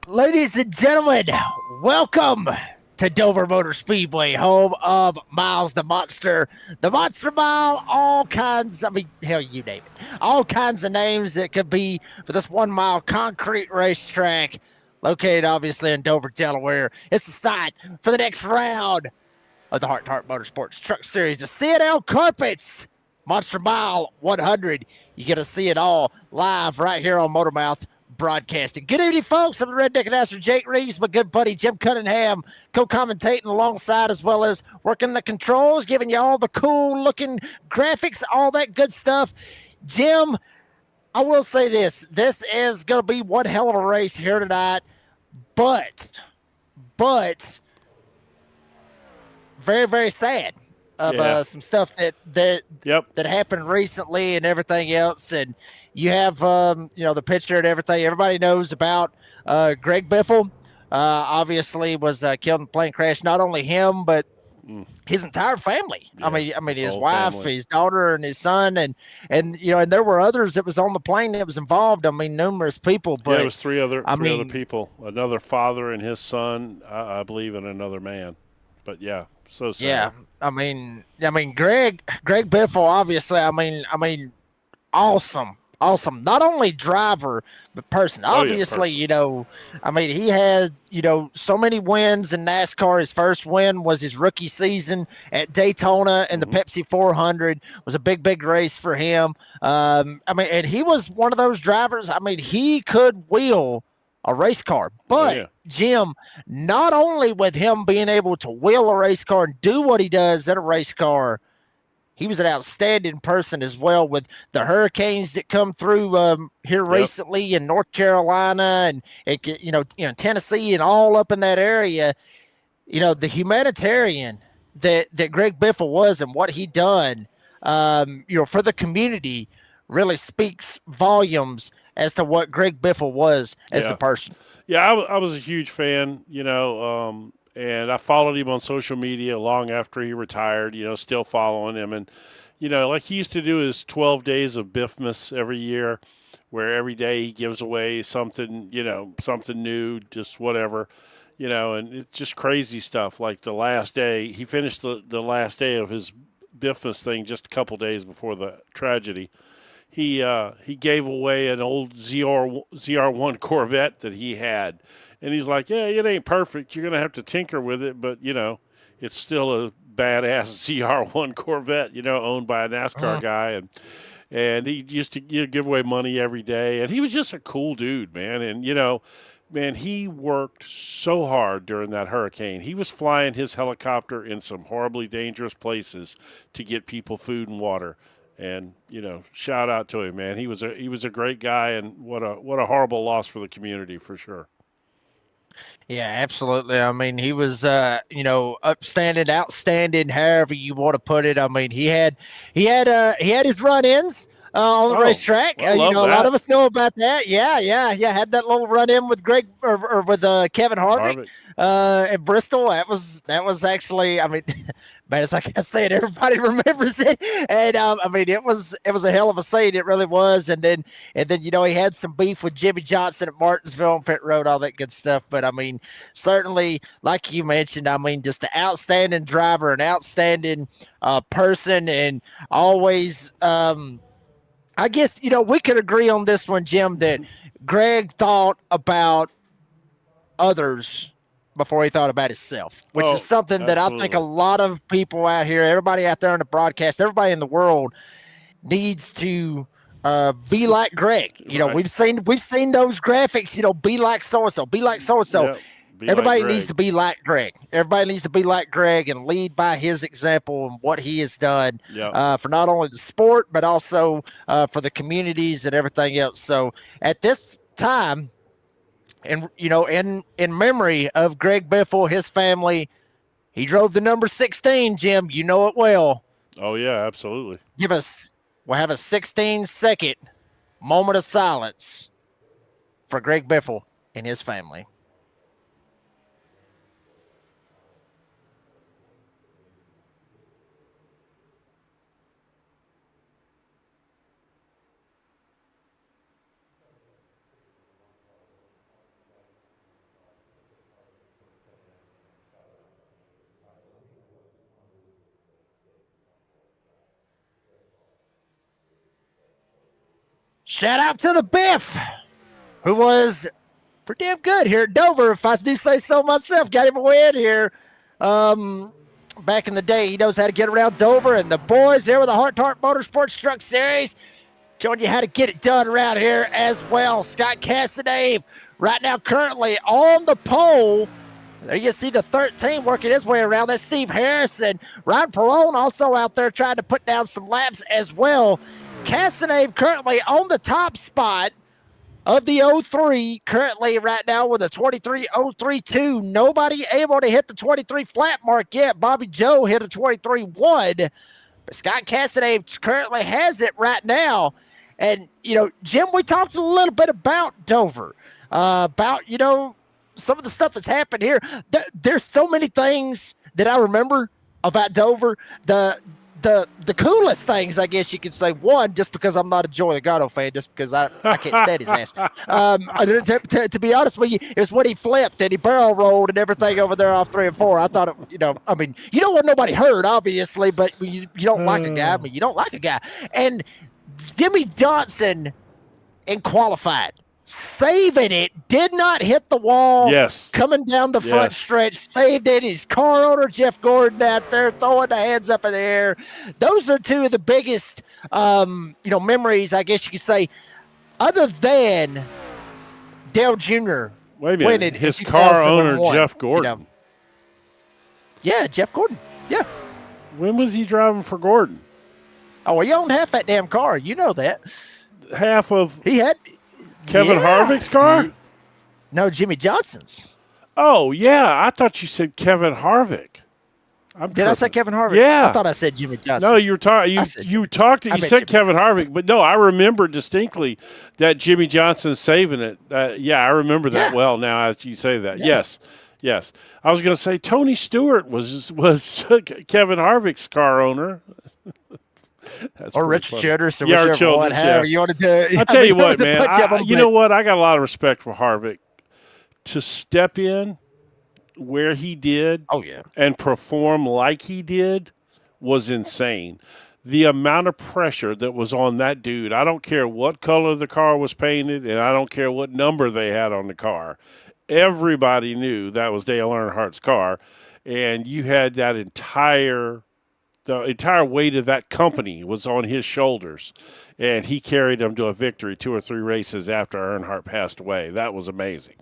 Ladies and gentlemen, welcome to Dover Motor Speedway, home of Miles the Monster Mile, all kinds, hell, you name it. All kinds of names that could be for this 1 mile concrete racetrack located obviously in Dover, Delaware. It's the site for the next round of the Heart to Heart Motorsports Truck Series, the CNL Carpets Monster Mile 100. You get to see it all live right here on MotorMouth Broadcasting. Good evening, folks. I'm the Redneck Announcer Jake Reeves, my good buddy Jim Cunningham, co-commentating alongside as well as working the controls, giving you all the cool-looking graphics, all that good stuff. Jim, I will say this is going to be one hell of a race here tonight, but very, very sad of some stuff that happened recently and everything else. And you have, the picture and everything. Everybody knows about Greg Biffle. Obviously was killed in a plane crash. Not only him, but his entire family. Yeah, I mean, his wife, family, his daughter, and his son, and there were others that was on the plane that was involved. I mean, numerous people. But it was three other people. Another father and his son, I believe, and another man. But yeah. So sad. Yeah, I mean, Greg Biffle, obviously, I mean, awesome. Not only driver, but person. Obviously, he had, so many wins in NASCAR. His first win was his rookie season at Daytona, and the Pepsi 400 was a big race for him. And he was one of those drivers. I mean, he could wheel a race car, but Jim, not only with him being able to wheel a race car and do what he does in a race car, he was an outstanding person as well with the hurricanes that come through here recently in North Carolina and Tennessee and all up in that area. The humanitarian that Greg Biffle was and what he done, for the community really speaks volumes as to what Greg Biffle was as the person. Yeah, I was a huge fan, and I followed him on social media long after he retired, still following him. And, like he used to do his 12 days of Biffmas every year, where every day he gives away something, something new, just whatever, and it's just crazy stuff. Like the last day, he finished the last day of his Biffmas thing just a couple days before the tragedy. He gave away an old ZR1 Corvette that he had. And he's like, yeah, it ain't perfect. You're going to have to tinker with it, but, it's still a badass ZR1 Corvette, owned by a NASCAR guy. And he used to give away money every day. And he was just a cool dude, man. And, man, he worked so hard during that hurricane. He was flying his helicopter in some horribly dangerous places to get people food and water. And shout out to him, man. He was a great guy, and what a horrible loss for the community for sure. Yeah, absolutely. I mean, he was upstanding, outstanding, however you want to put it. I mean, he had his run-ins on the racetrack. A lot of us know about that. Yeah. Had that little run-in with Greg or with Kevin Harvick. At Bristol. That was actually, I mean, man, it's like I said, everybody remembers it. And it was a hell of a scene. It really was. And then he had some beef with Jimmy Johnson at Martinsville on pit road, all that good stuff. But I mean, certainly, like you mentioned, I mean, just an outstanding driver, an outstanding person, and always, I guess, we could agree on this one, Jim, that Greg thought about others before he thought about himself, which is something that I think a lot of people out here, everybody out there on the broadcast, everybody in the world needs to be like Greg. We've seen those graphics, be like so-and-so, be like so-and-so. Everybody needs to be like Greg. Everybody needs to be like Greg and lead by his example and what he has done for not only the sport, but also for the communities and everything else. So at this time, and, in memory of Greg Biffle, his family, he drove the number 16, Jim. You know it well. Oh, yeah, absolutely. We'll have a 16-second moment of silence for Greg Biffle and his family. shout out to the Biff, who was pretty damn good here at Dover, if I do say so myself. Got him a win here. Back in the day, he knows how to get around Dover, and the boys there with the HRT2Heart Motorsports Truck Series showing you how to get it done around here as well. Scott Casadave right now currently on the pole. There you see the 13 working his way around. That's Steve Harrison. Ryan Perone also out there trying to put down some laps as well. Casadave currently on the top spot of the 03, currently right now with a 23.032. Nobody able to hit the 23 flat mark yet. Bobby Joe hit a 23.1, but Scott Casadave currently has it right now. And, Jim, we talked a little bit about Dover, about, some of the stuff that's happened here. There's so many things that I remember about Dover. The coolest things, I guess you could say, one, just because I'm not a Joey Logano fan, just because I can't stand his ass. To be honest with you, is when he flipped and he barrel rolled and everything over there off 3 and 4. I thought, you don't want nobody hurt, obviously, but you don't like a guy. You don't like a guy. And Jimmy Johnson in qualified, saving it, did not hit the wall. Yes. Coming down the front stretch, saved it. His car owner, Jeff Gordon, out there throwing the hands up in the air. Those are two of the biggest, memories, I guess you could say, other than Dale Jr. Wait a minute. His car owner, Jeff Gordon. Yeah, Jeff Gordon. Yeah. When was he driving for Gordon? Oh, well, he owned half that damn car. You know that. Half of he had Kevin Harvick's car? No, Jimmy Johnson's. Oh, yeah. I thought you said Kevin Harvick. Did I say Kevin Harvick? Yeah. I thought I said Jimmy Johnson. No, you were talking. You said Kevin Harvick, but no, I remember distinctly that Jimmy Johnson saving it. I remember that well now as you say that. Yeah. Yes. I was going to say Tony Stewart was Kevin Harvick's car owner. Or Rich Childress, or whichever one, however you want to do it. I'll tell you what, man. You know what? I got a lot of respect for Harvick to step in where he did and perform like he did was insane. The amount of pressure that was on that dude, I don't care what color the car was painted and I don't care what number they had on the car. Everybody knew that was Dale Earnhardt's car, and you had the entire weight of that company was on his shoulders, and he carried them to a victory 2 or 3 races after Earnhardt passed away. That was amazing.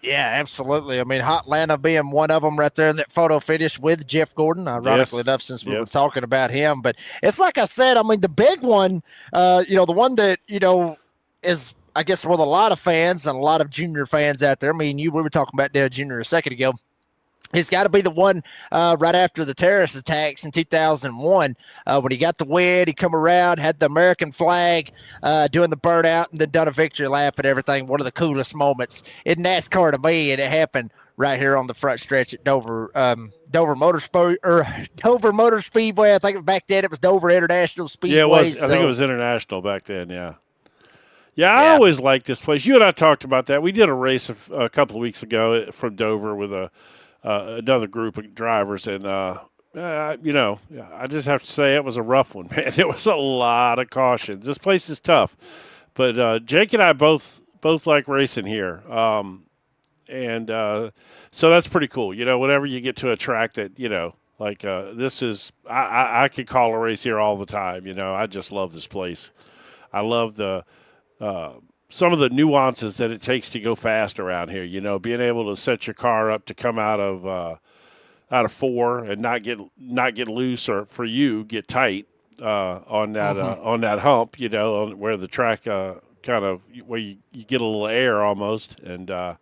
Yeah, absolutely. Hotlanta being one of them right there in that photo finish with Jeff Gordon, ironically enough, since we were talking about him. But it's like I said, the big one, the one that, is, I guess, with a lot of fans and a lot of junior fans out there. We were talking about Dale Jr. a second ago. It's got to be the one right after the terrorist attacks in 2001 when he got the win. He come around, had the American flag, doing the burnout, and then done a victory lap and everything. One of the coolest moments in NASCAR to me, and it happened right here on the front stretch at Dover Motor Speedway. I think back then it was Dover International Speedway. Yeah, it was. I think it was International back then. Yeah. Yeah, I always liked this place. You and I talked about that. We did a race a couple of weeks ago from Dover with another group of drivers, and I just have to say it was a rough one, man. It was a lot of cautions. This place is tough, but Jake and I both like racing here, and so that's pretty cool. Whenever you get to a track that this is, I could call a race here all the time. I just love this place. I love the some of the nuances that it takes to go fast around here, being able to set your car up to come out of 4 and not get loose, or for you get tight on that hump, where the track kind of where you get a little air almost. And I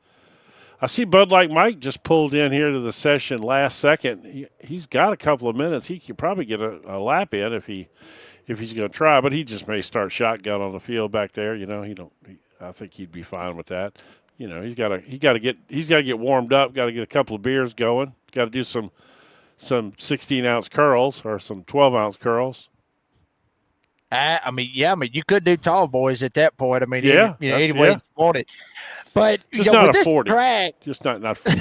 see Bud Light Mike just pulled in here to the session last second. He's got a couple of minutes. He could probably get a lap in if he's going to try, but he just may start shotgun on the field back there. I think he'd be fine with that. He's got to get warmed up. Got to get a couple of beers going. Got to do some 16-ounce curls or some 12-ounce curls. I mean, yeah, I mean, you could do tall boys at that point. I mean, Yeah, any way you want it. But just not with a this 40. track, Just not 40.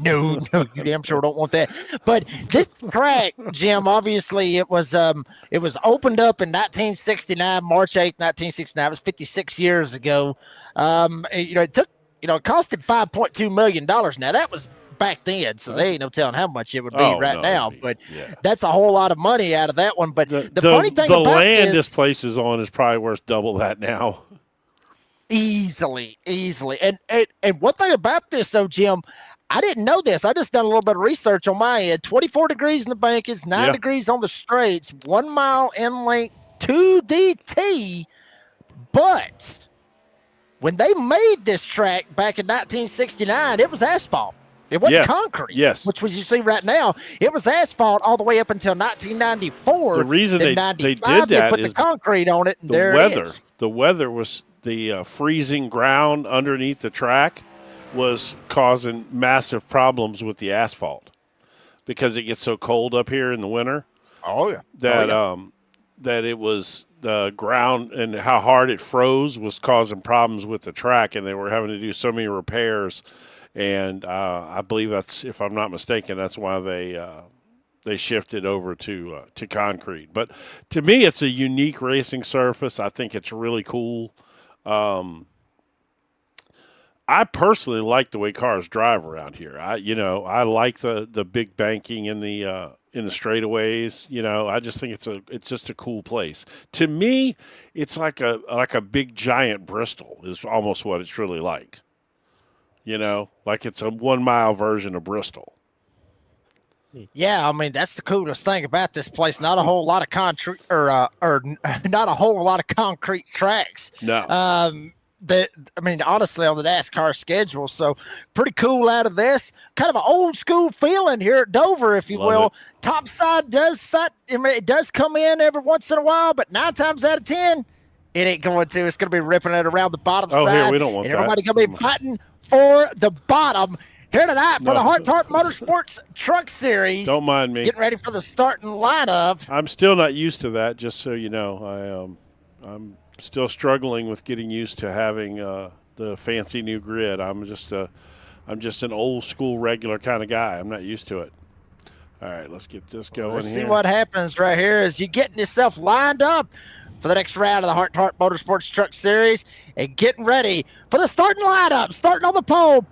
no, you damn sure don't want that. But this track, Jim, obviously it was opened up in 1969, March 8th, 1969. It was 56 years ago. It took, it costed $5.2 million. Now that was back then, so they ain't no telling how much it would be now. But that's a whole lot of money out of that one. But the funny thing about this place is on is probably worth double that now. Easily. And one thing about this, though, Jim, I didn't know this. I just done a little bit of research on my end. 24 degrees in the bankers, 9 degrees on the straights, 1 mile in length, 2 DT. But when they made this track back in 1969, it was asphalt. It wasn't concrete. Yes. Which was you see right now. It was asphalt all the way up until 1994. The reason they did that they put is the concrete on it, and there it is. The weather was the freezing ground underneath the track was causing massive problems with the asphalt because it gets so cold up here in the winter. Oh yeah. That it was the ground and how hard it froze was causing problems with the track, and they were having to do so many repairs. And I believe that's, if I'm not mistaken, that's why they shifted over to concrete. But to me, it's a unique racing surface. I think it's really cool. I personally like the way cars drive around here. I like the big banking in the straightaways. I just think it's just a cool place. To me, it's like a big giant Bristol is almost what it's really like. Like it's a 1 mile version of Bristol. Yeah, I mean that's the coolest thing about this place. Not a whole lot of concrete, or not a whole lot of concrete tracks. No. Honestly, on the NASCAR schedule, so pretty cool out of this. Kind of an old school feeling here at Dover, if you will. It. Topside it does come in every once in a while, but 9 times out of 10, it ain't going to. It's going to be ripping it around the bottom side. Oh, here we don't want that. Everybody going to be fighting for the bottom. Here tonight for the Heart Motorsports Truck Series. Don't mind me. Getting ready for the starting lineup. I'm still not used to that, just so you know. I'm still struggling with getting used to having the fancy new grid. I'm just an old school regular kind of guy. I'm not used to it. All right, let's get this going. Let's see what happens right here as you're getting yourself lined up for the next round of the Heart Motorsports Truck Series and getting ready for the starting lineup. Starting on the pole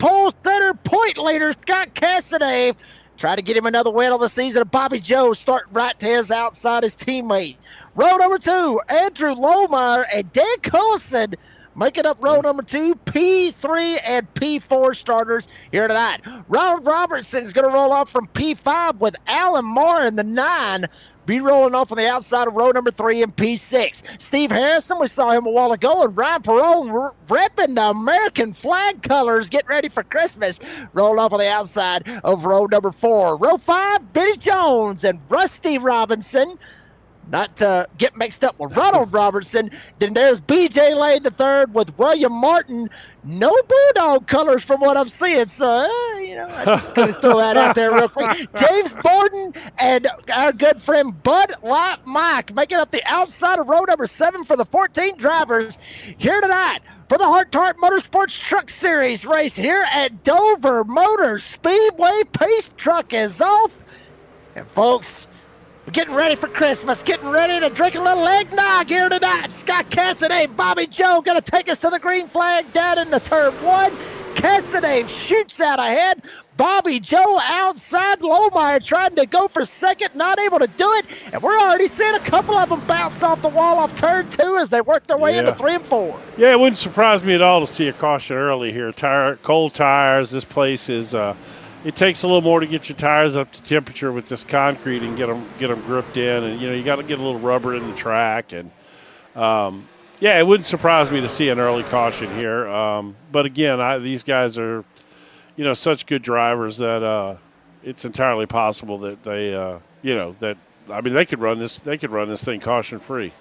center, point leader Scott Cassidy. Try to get him another win on the season. Bobby Joe starting right to his outside his teammate. Row number 2, Andrew Lohmeyer and Dan Cullison making up row number 2, P3 and P4 starters here tonight. Ronald Robertson is going to roll off from P5 with Alan Marr in the 9. Be rolling off on the outside of row number 3 in P6. Steve Harrison, we saw him a while ago, and Ryan Perone repping the American flag colors, getting ready for Christmas. Rolling off on the outside of row number 4. Row 5, Benny Jones and Rusty Robinson. Not to get mixed up with Ronald Robertson. Then there's B.J. Lane III with William Martin. No Bulldog colors from what I'm seeing. So, I'm just going to throw that out there real quick. James Borden and our good friend Bud Light Mike making up the outside of row number 7 for the 14 drivers here tonight for the Heart Motorsports Truck Series race here at Dover Motor Speedway. Pace truck is off. And, folks, we're getting ready for Christmas, getting ready to drink a little eggnog here tonight. Scott Cassidy, Bobby Joe going to take us to the green flag down in the turn 1. Cassidy shoots out ahead. Bobby Joe outside. Lohmeyer trying to go for second, not able to do it. And we're already seeing a couple of them bounce off the wall off turn 2 as they work their way into 3 and 4. Yeah, it wouldn't surprise me at all to see a caution early here. Cold tires. This place is it takes a little more to get your tires up to temperature with this concrete and get them gripped in, and you got to get a little rubber in the track, and it wouldn't surprise me to see an early caution here. But again, these guys are such good drivers that it's entirely possible that they could run this thing caution free.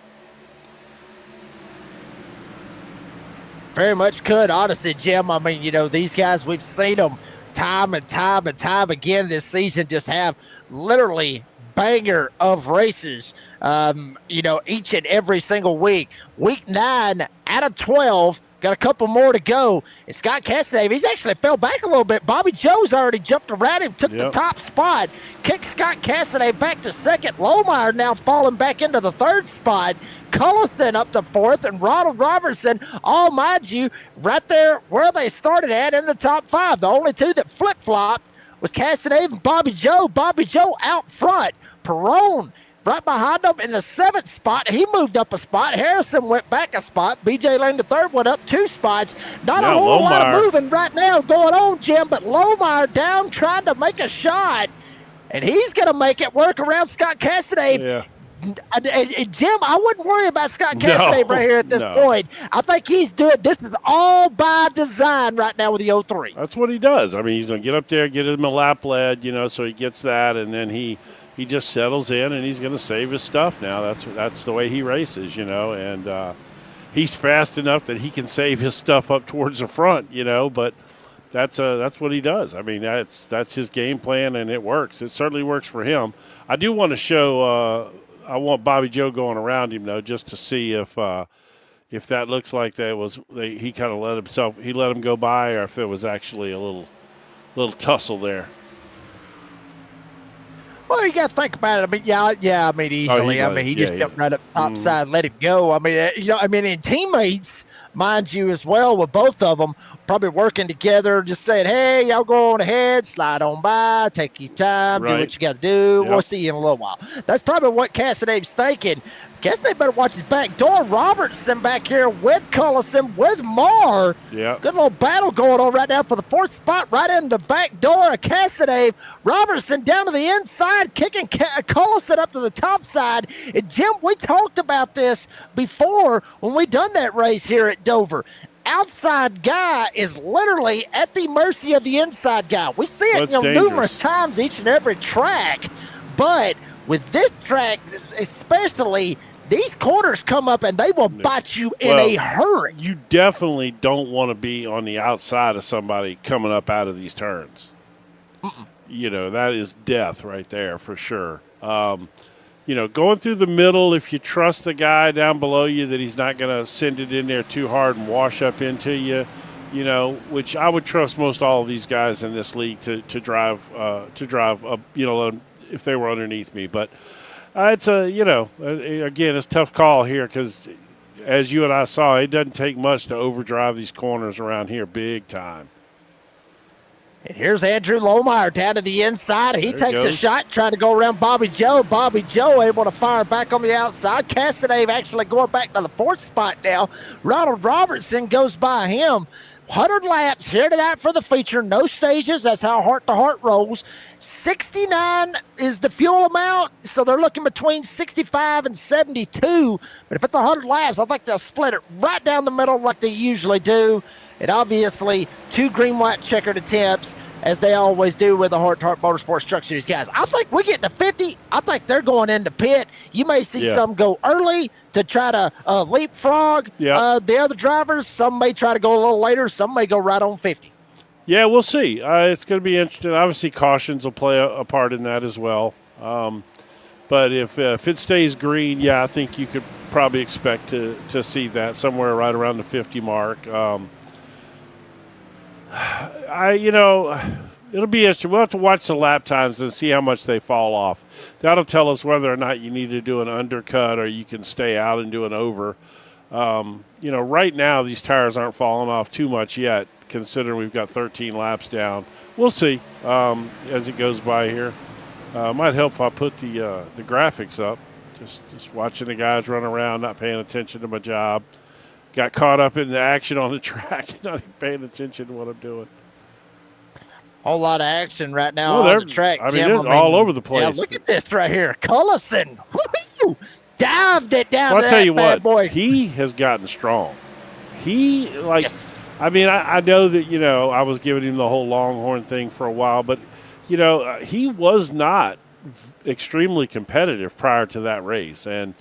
Very much could, honestly, Jim. I mean, these guys, we've seen them time and time again this season just have literally banger of races. each and every single week. Week 9 out of 12. Got a couple more to go. And Scott Castanave, he's actually fell back a little bit. Bobby Joe's already jumped around him, took the top spot, kicked Scott Castanave back to second. Lohmeyer now falling back into the third spot. Cullison up to fourth, and Ronald Robertson, all mind you, right there where they started at in the top 5. The only two that flip-flopped was Castanave and Bobby Joe. Bobby Joe out front. Perrone right behind him in the 7th spot. He moved up a spot. Harrison went back a spot. BJ Lane the third went up 2 spots. Not a whole lot of moving right now going on, Jim, but Lohmeyer down trying to make a shot, and he's going to make it work around Scott Castanave. Yeah. And Jim, I wouldn't worry about Scott Castanave right here at this point. I think he's doing this is all by design right now with the 03. That's what he does. I mean, he's going to get up there, get him a lap lead, so he gets that, and then he just settles in, and he's going to save his stuff now. That's the way he races, and he's fast enough that he can save his stuff up towards the front, but that's what he does. I mean, that's his game plan, and it works. It certainly works for him. I do want to show I want Bobby Joe going around him, though, just to see if that looks like he kind of let him go by, or if there was actually a little tussle there. Well, you got to think about it. I mean, easily. He just jumped right up top side, let him go. I mean, and teammates, mind you, as well, with both of them, probably working together, just saying, hey, y'all go on ahead, slide on by, take your time, do what you got to do. Yep. We'll see you in a little while. That's probably what Castanave's thinking. Castanave better watch his back door. Robertson back here with Cullison, with Marr. Yeah. Good little battle going on right now for the 4th spot, right in the back door of Castanave. Robertson down to the inside, kicking Cullison up to the top side. And Jim, we talked about this before when we done that race here at Dover. Outside guy is literally at the mercy of the inside guy. We see it numerous times each and every track, but with this track especially, these corners come up and they will bite you in a hurry. You definitely don't want to be on the outside of somebody coming up out of these turns. That is death right there for sure. Going through the middle, if you trust the guy down below you that he's not going to send it in there too hard and wash up into you, which I would trust most all of these guys in this league to drive up, if they were underneath me. But it's again, it's a tough call here because, as you and I saw, it doesn't take much to overdrive these corners around here big time. And here's Andrew Lohmeyer down to the inside. He takes a shot trying to go around Bobby Joe. Bobby Joe able to fire back on the outside. Castanave actually going back to the 4th spot now. Ronald Robertson goes by him. 100 laps here tonight for the feature. No stages. That's how Heart to Heart rolls. 69 is the fuel amount, so they're looking between 65 and 72. But if it's 100 laps, I think they'll split it right down the middle like they usually do. And obviously, 2 green-white checkered attempts, as they always do with the Heart to Heart Motorsports Truck Series guys. I think we get to 50. I think they're going into pit. You may see some go early to try to leapfrog the other drivers. Some may try to go a little later. Some may go right on 50. Yeah, we'll see. It's going to be interesting. Obviously, cautions will play a part in that as well. But if it stays green, I think you could probably expect to see that somewhere right around the 50 mark. It'll be interesting. We'll have to watch the lap times and see how much they fall off. That'll tell us whether or not you need to do an undercut or you can stay out and do an over. Right now these tires aren't falling off too much yet, considering we've got 13 laps down. We'll see as it goes by here. Might help if I put the graphics up. Just watching the guys run around, not paying attention to my job. Got caught up in the action on the track, not even paying attention to what I'm doing. Whole lot of action right now on the track, Jim. It's all over the place. Yeah, look at this right here. Cullison dived it down to I'll tell you bad what, boy. He has gotten strong. I mean, I know that, I was giving him the whole Longhorn thing for a while, but, he was not extremely competitive prior to that race. And,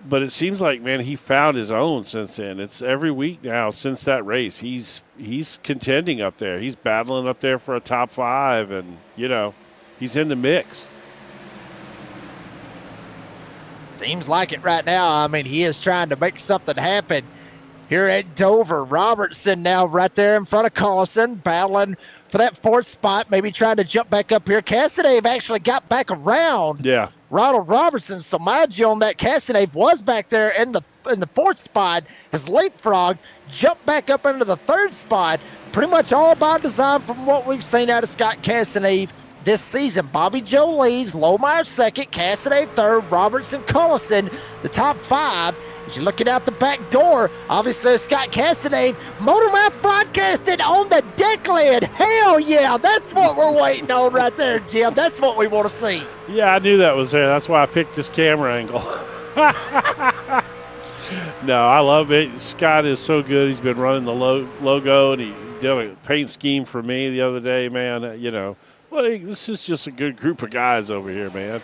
but it seems like, man, he found his own since then. It's every week now since that race. He's contending up there. He's battling up there for a top 5, and, he's in the mix. Seems like it right now. I mean, he is trying to make something happen here at Dover. Robertson now right there in front of Collison, battling for that fourth spot, maybe trying to jump back up here. Cassidy actually got back around Ronald Robertson. So mind you on that, Cassidy was back there in the fourth spot. His leapfrog jumped back up into the third spot. Pretty much all by design from what we've seen out of Scott Cassidy this season. Bobby Joe leads, Lohmeyer second, Cassidy third, Robertson, Collison, the top five. As you're looking out the back door, obviously Scott Cassidy, MotorMouth Broadcasting on the deck lid. Hell yeah, that's what we're waiting on right there, Jim. That's what we want to see. Yeah, I knew that was there. That's why I picked this camera angle. No, I love it. Scott is so good. He's been running the logo, and he did a paint scheme for me the other day, man. You know, well, this is just a good group of guys over here, man.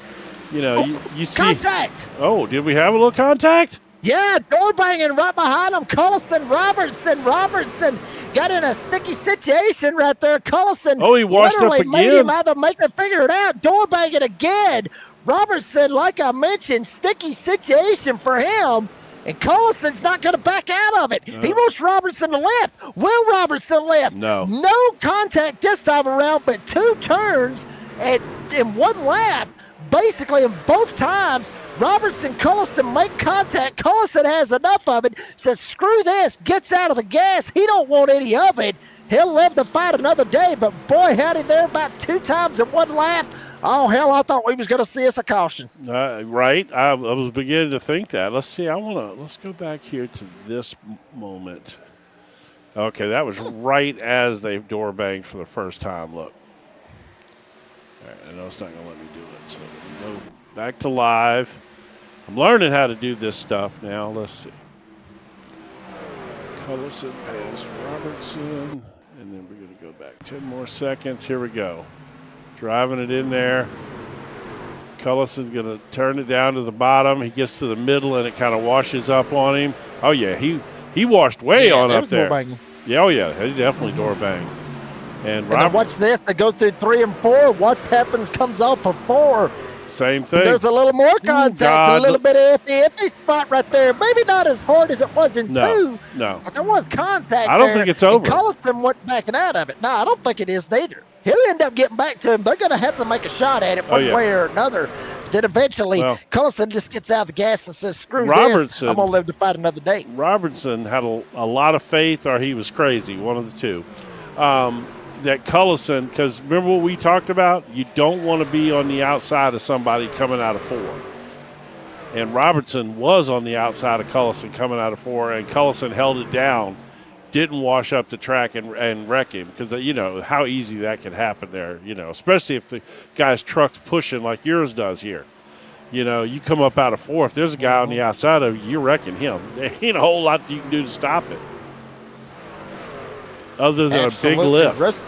You know, you see. Contact. Oh, did we have a little contact? Yeah, door banging right behind him. Collison, Robertson got in a sticky situation right there. Collison he washed up again. Made him either make him figure it out. Door banging again. Robertson, like I mentioned, sticky situation for him. And Collison's not going to back out of it. No. He wants Robertson to lift. Will Robertson lift? No. No contact this time around, but two turns in one lap. Basically, in both times, Robertson, Collison make contact. Collison has enough of it, says, screw this, gets out of the gas. He don't want any of it. He'll live to fight another day, but boy, howdy there, about two times in one lap. Oh, hell, I thought we was going to see us a caution. Right. I was beginning to think that. Let's see. Let's go back here to this moment. Okay, that was right as they door banged for the first time. Look. All right, I know it's not going to let me do it. So we go back to live. I'm learning how to do this stuff now. Let's see. Collison past Robertson. And then we're going to go back 10 more seconds. Here we go. Driving it in there. Collison's going to turn it down to the bottom. He gets to the middle, and it kind of washes up on him. Oh, yeah, he washed way on up there. Yeah, oh, yeah, he definitely door banged. And watch this. They go through 3 and 4. What happens comes off for 4. Same thing. There's a little more contact, a little bit of iffy spot right there. Maybe not as hard as it was in 2. No. But there was contact I don't think it's over. Collison went backing out of it. No, I don't think it is neither. He'll end up getting back to him. They're going to have to make a shot at it one way or another. But then eventually, Collison just gets out of the gas and says, screw this. I'm going to live to fight another day. Robertson had a lot of faith, or he was crazy, one of the two. That Collison, because remember what we talked about? You don't want to be on the outside of somebody coming out of 4. And Robertson was on the outside of Collison coming out of 4, and Collison held it down. Didn't wash up the track and wreck him, because, you know, how easy that could happen there, you know, especially if the guy's truck's pushing like yours does here. You know, you come up out of 4. If there's a guy on the outside of you, you're wrecking him. There ain't a whole lot you can do to stop it other than a big lift.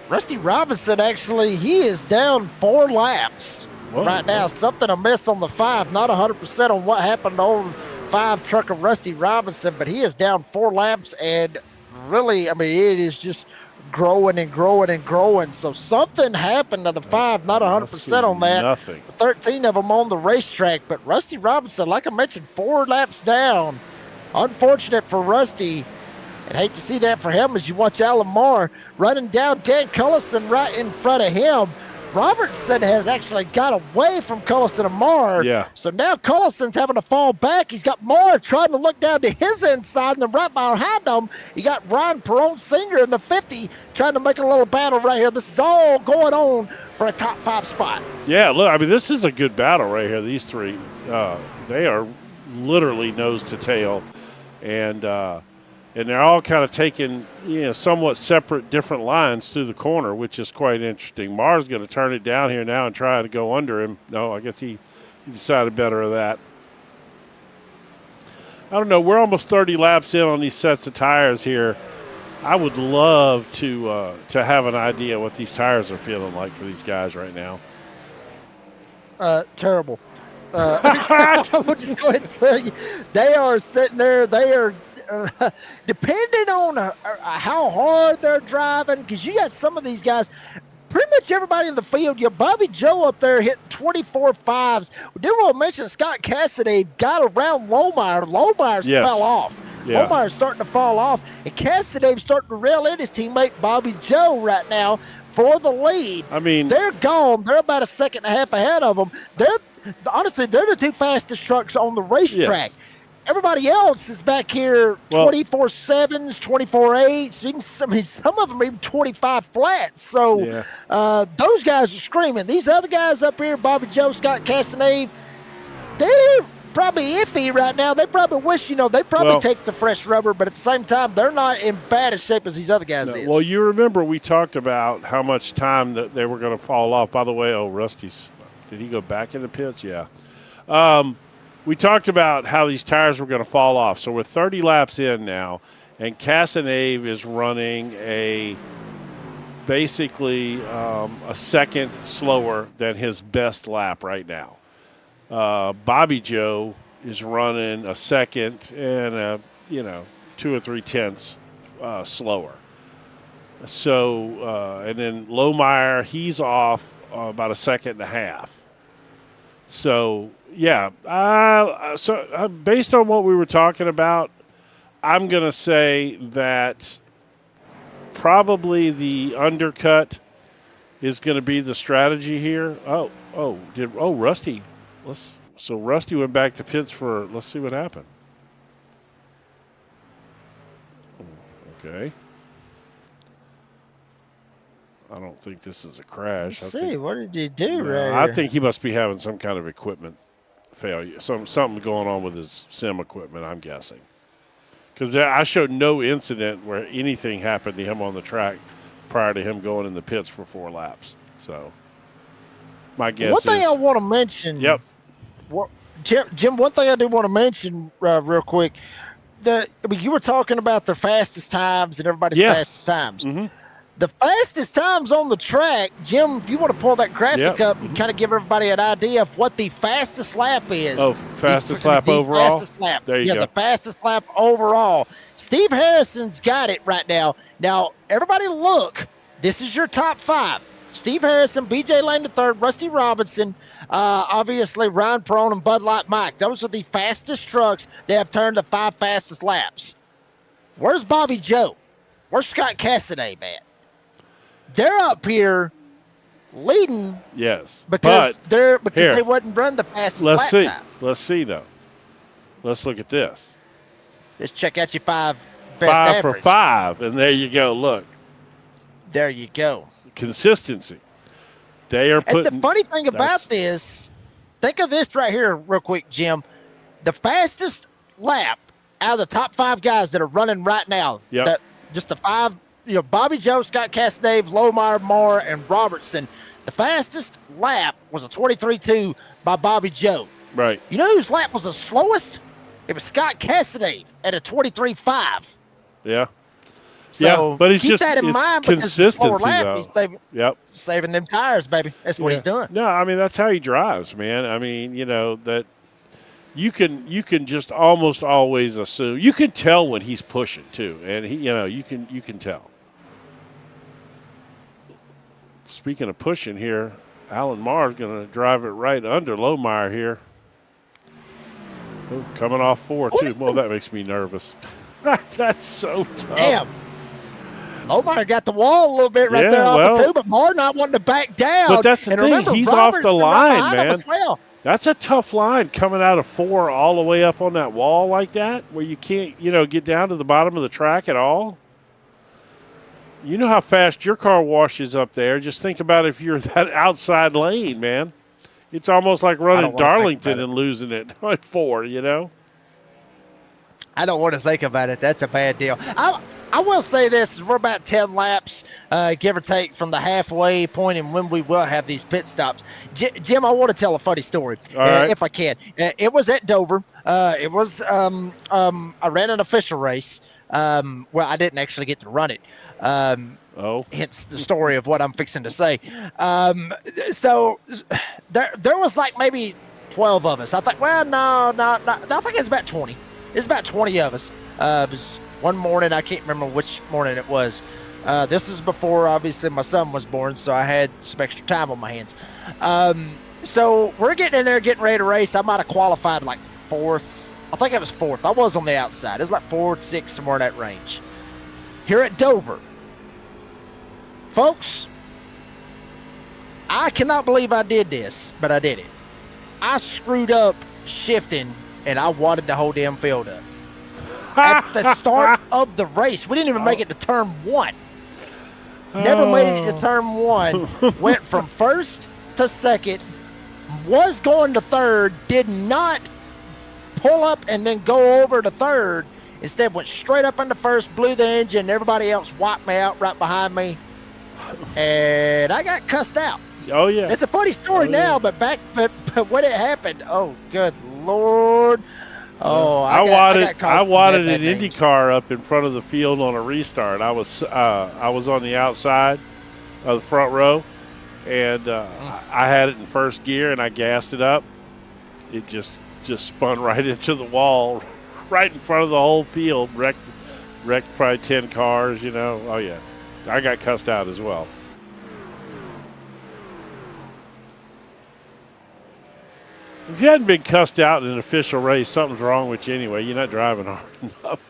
Rusty Robinson, actually, he is down 4 laps right now. Something amiss on the 5. Not 100% on what happened on 5 truck of Rusty Robinson, but he is down 4 laps, and really, I mean, it is just growing and growing and growing. So something happened to the 5, not 100% on that. Nothing. 13 of them on the racetrack, but Rusty Robinson, like I mentioned, 4 laps down. Unfortunate for Rusty, and hate to see that for him as you watch Alan Moore running down Dan Collison right in front of him. Robertson has actually got away from Collison and Moore. Yeah. So now Collison's having to fall back. He's got Moore trying to look down to his inside, and then right behind him, you got Ryan Perone Sr. in the 50 trying to make a little battle right here. This is all going on for a top 5 spot. Yeah, look, I mean, this is a good battle right here. These 3, they are literally nose to tail, and they're all kind of taking, you know, somewhat separate, different lines through the corner, which is quite interesting. Marr's going to turn it down here now and try to go under him. No, I guess he decided better of that. I don't know. We're almost 30 laps in on these sets of tires here. I would love to have an idea what these tires are feeling like for these guys right now. Terrible. I will just go ahead and tell you, they are sitting there. They are. Depending on how hard they're driving, because you got some of these guys, pretty much everybody in the field. Bobby Joe up there hit 24 fives. We do want to mention Scott Cassidy got around Lohmeyer. Lohmeyer fell off. Yeah. Lohmeyer's starting to fall off, and Cassidy's starting to rail in his teammate Bobby Joe right now for the lead. I mean, they're gone. They're about a second and a half ahead of them. Honestly, they're the two fastest trucks on the racetrack. Yes. Everybody else is back here 24.7s, 24.8s, even some of them even 25 flats. So those guys are screaming. These other guys up here, Bobby Joe, Scott Castanave, they're probably iffy right now. They probably wish, they probably take the fresh rubber, but at the same time, they're not in bad a shape as these other guys is. Well, you remember we talked about how much time that they were going to fall off. By the way, Rusty's, did he go back in the pits? Yeah. We talked about how these tires were going to fall off. So we're 30 laps in now, and Casanave is running basically a second slower than his best lap right now. Bobby Joe is running a second and 2 or 3 tenths slower. So and then Lohmeyer, he's off about a second and a half. So, based on what we were talking about, I'm going to say that probably the undercut is going to be the strategy here. Rusty. So Rusty went back to pits let's see what happened. Okay. I don't think this is a crash. Let's see, what did he do right here? I think he must be having some kind of equipment failure, something going on with his sim equipment, I'm guessing. Because I showed no incident where anything happened to him on the track prior to him going in the pits for 4 laps. So my guess is. One thing I want to mention. Yep. Jim, one thing I do want to mention real quick. You were talking about the fastest times and everybody's fastest times. Mm-hmm. The fastest times on the track, Jim, if you want to pull that graphic up and kind of give everybody an idea of what the fastest lap is. Oh, fastest lap overall? Fastest lap. There you go. The fastest lap overall. Steve Harrison's got it right now. Now, everybody look. This is your top 5. Steve Harrison, B.J. Lane III, Rusty Robinson, obviously Ryan Perone, and Bud Light Mike. Those are the fastest trucks that have turned the 5 fastest laps. Where's Bobby Joe? Where's Scott Cassidy at? They're up here leading. Yes. Because they wouldn't run the fastest lap time. Let's see, though. Let's look at this. Let's check out your 5 best average. 5 for 5, and there you go. Look. There you go. Consistency. They are putting. And the funny thing about this, think of this right here real quick, Jim. The fastest lap out of the top 5 guys that are running right now. Yep. Just the 5. Bobby Joe, Scott Castanave, Lohmeyer, Moore, and Robertson. The fastest lap was a 23.2 by Bobby Joe. Right. You know whose lap was the slowest? It was Scott Castanave at a 23.5. Yeah. So but he's keep just that in mind because consistency, lap, he's saving them tires, baby. That's what he's doing. No, I mean that's how he drives, man. I mean, that you can just almost always assume. You can tell when he's pushing too, and you can tell. Speaking of pushing here, Alan Marr's going to drive it right under Lohmeyer here. Oh, coming off 4 too. Well, that makes me nervous. That's so tough. Damn. Lohmeyer got the wall a little bit right there off the 2, but Marr not wanting to back down. But that's the thing. Remember, he's Robert's off the line, man. Well. That's a tough line coming out of 4 all the way up on that wall like that, where you can't, get down to the bottom of the track at all. You know how fast your car washes up there. Just think about if you're that outside lane, man. It's almost like running Darlington and losing it at 4, I don't want to think about it. That's a bad deal. I will say this. We're about 10 laps, give or take, from the halfway point and when we will have these pit stops. Jim, I want to tell a funny story, if I can. It was at Dover. I ran an official race. Well, I didn't actually get to run it. Hence the story of what I'm fixing to say. So there was like maybe 12 of us. I thought, well, no. I think it's about 20. It's about 20 of us. It was one morning. I can't remember which morning it was. This is before, obviously, my son was born, so I had some extra time on my hands. So we're getting in there, getting ready to race. I might have qualified like fourth. I think I was fourth. I was on the outside. It was like 4th, 6th, somewhere in that range. Here at Dover. Folks, I cannot believe I did this, but I did it. I screwed up shifting, and I wadded the whole damn field up. At the start of the race, we didn't even make it to turn 1. Never made it to turn 1. Went from first to second, was going to third, did not pull up and then go over to third. Instead, went straight up into first, blew the engine. Everybody else wiped me out right behind me. And I got cussed out. Oh, yeah. It's a funny story now, but when it happened, oh, good Lord. Oh, I wadded an Indy car up in front of the field on a restart. I was on the outside of the front row, and I had it in first gear, and I gassed it up. It just spun right into the wall, right in front of the whole field. Wrecked probably 10 cars. Oh yeah, I got cussed out as well. If you hadn't been cussed out in an official race, something's wrong with you anyway. You're not driving hard enough.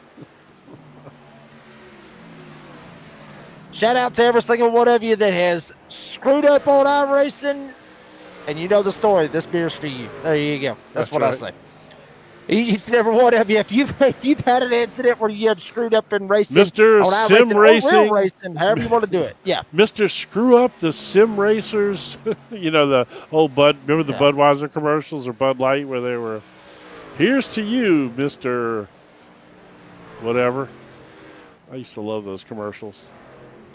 Shout out to every single one of you that has screwed up on iRacing, and you know the story. This beer's for you. There you go. That's what right. I say. Each and every one of you, if you've had an incident where you have screwed up in racing, Mr. on Sim iRacing, Racing, or real racing, however you want to do it, yeah. Mr. Screw Up the Sim Racers, the old remember the Budweiser commercials or Bud Light where they were, here's to you, Mr. Whatever. I used to love those commercials.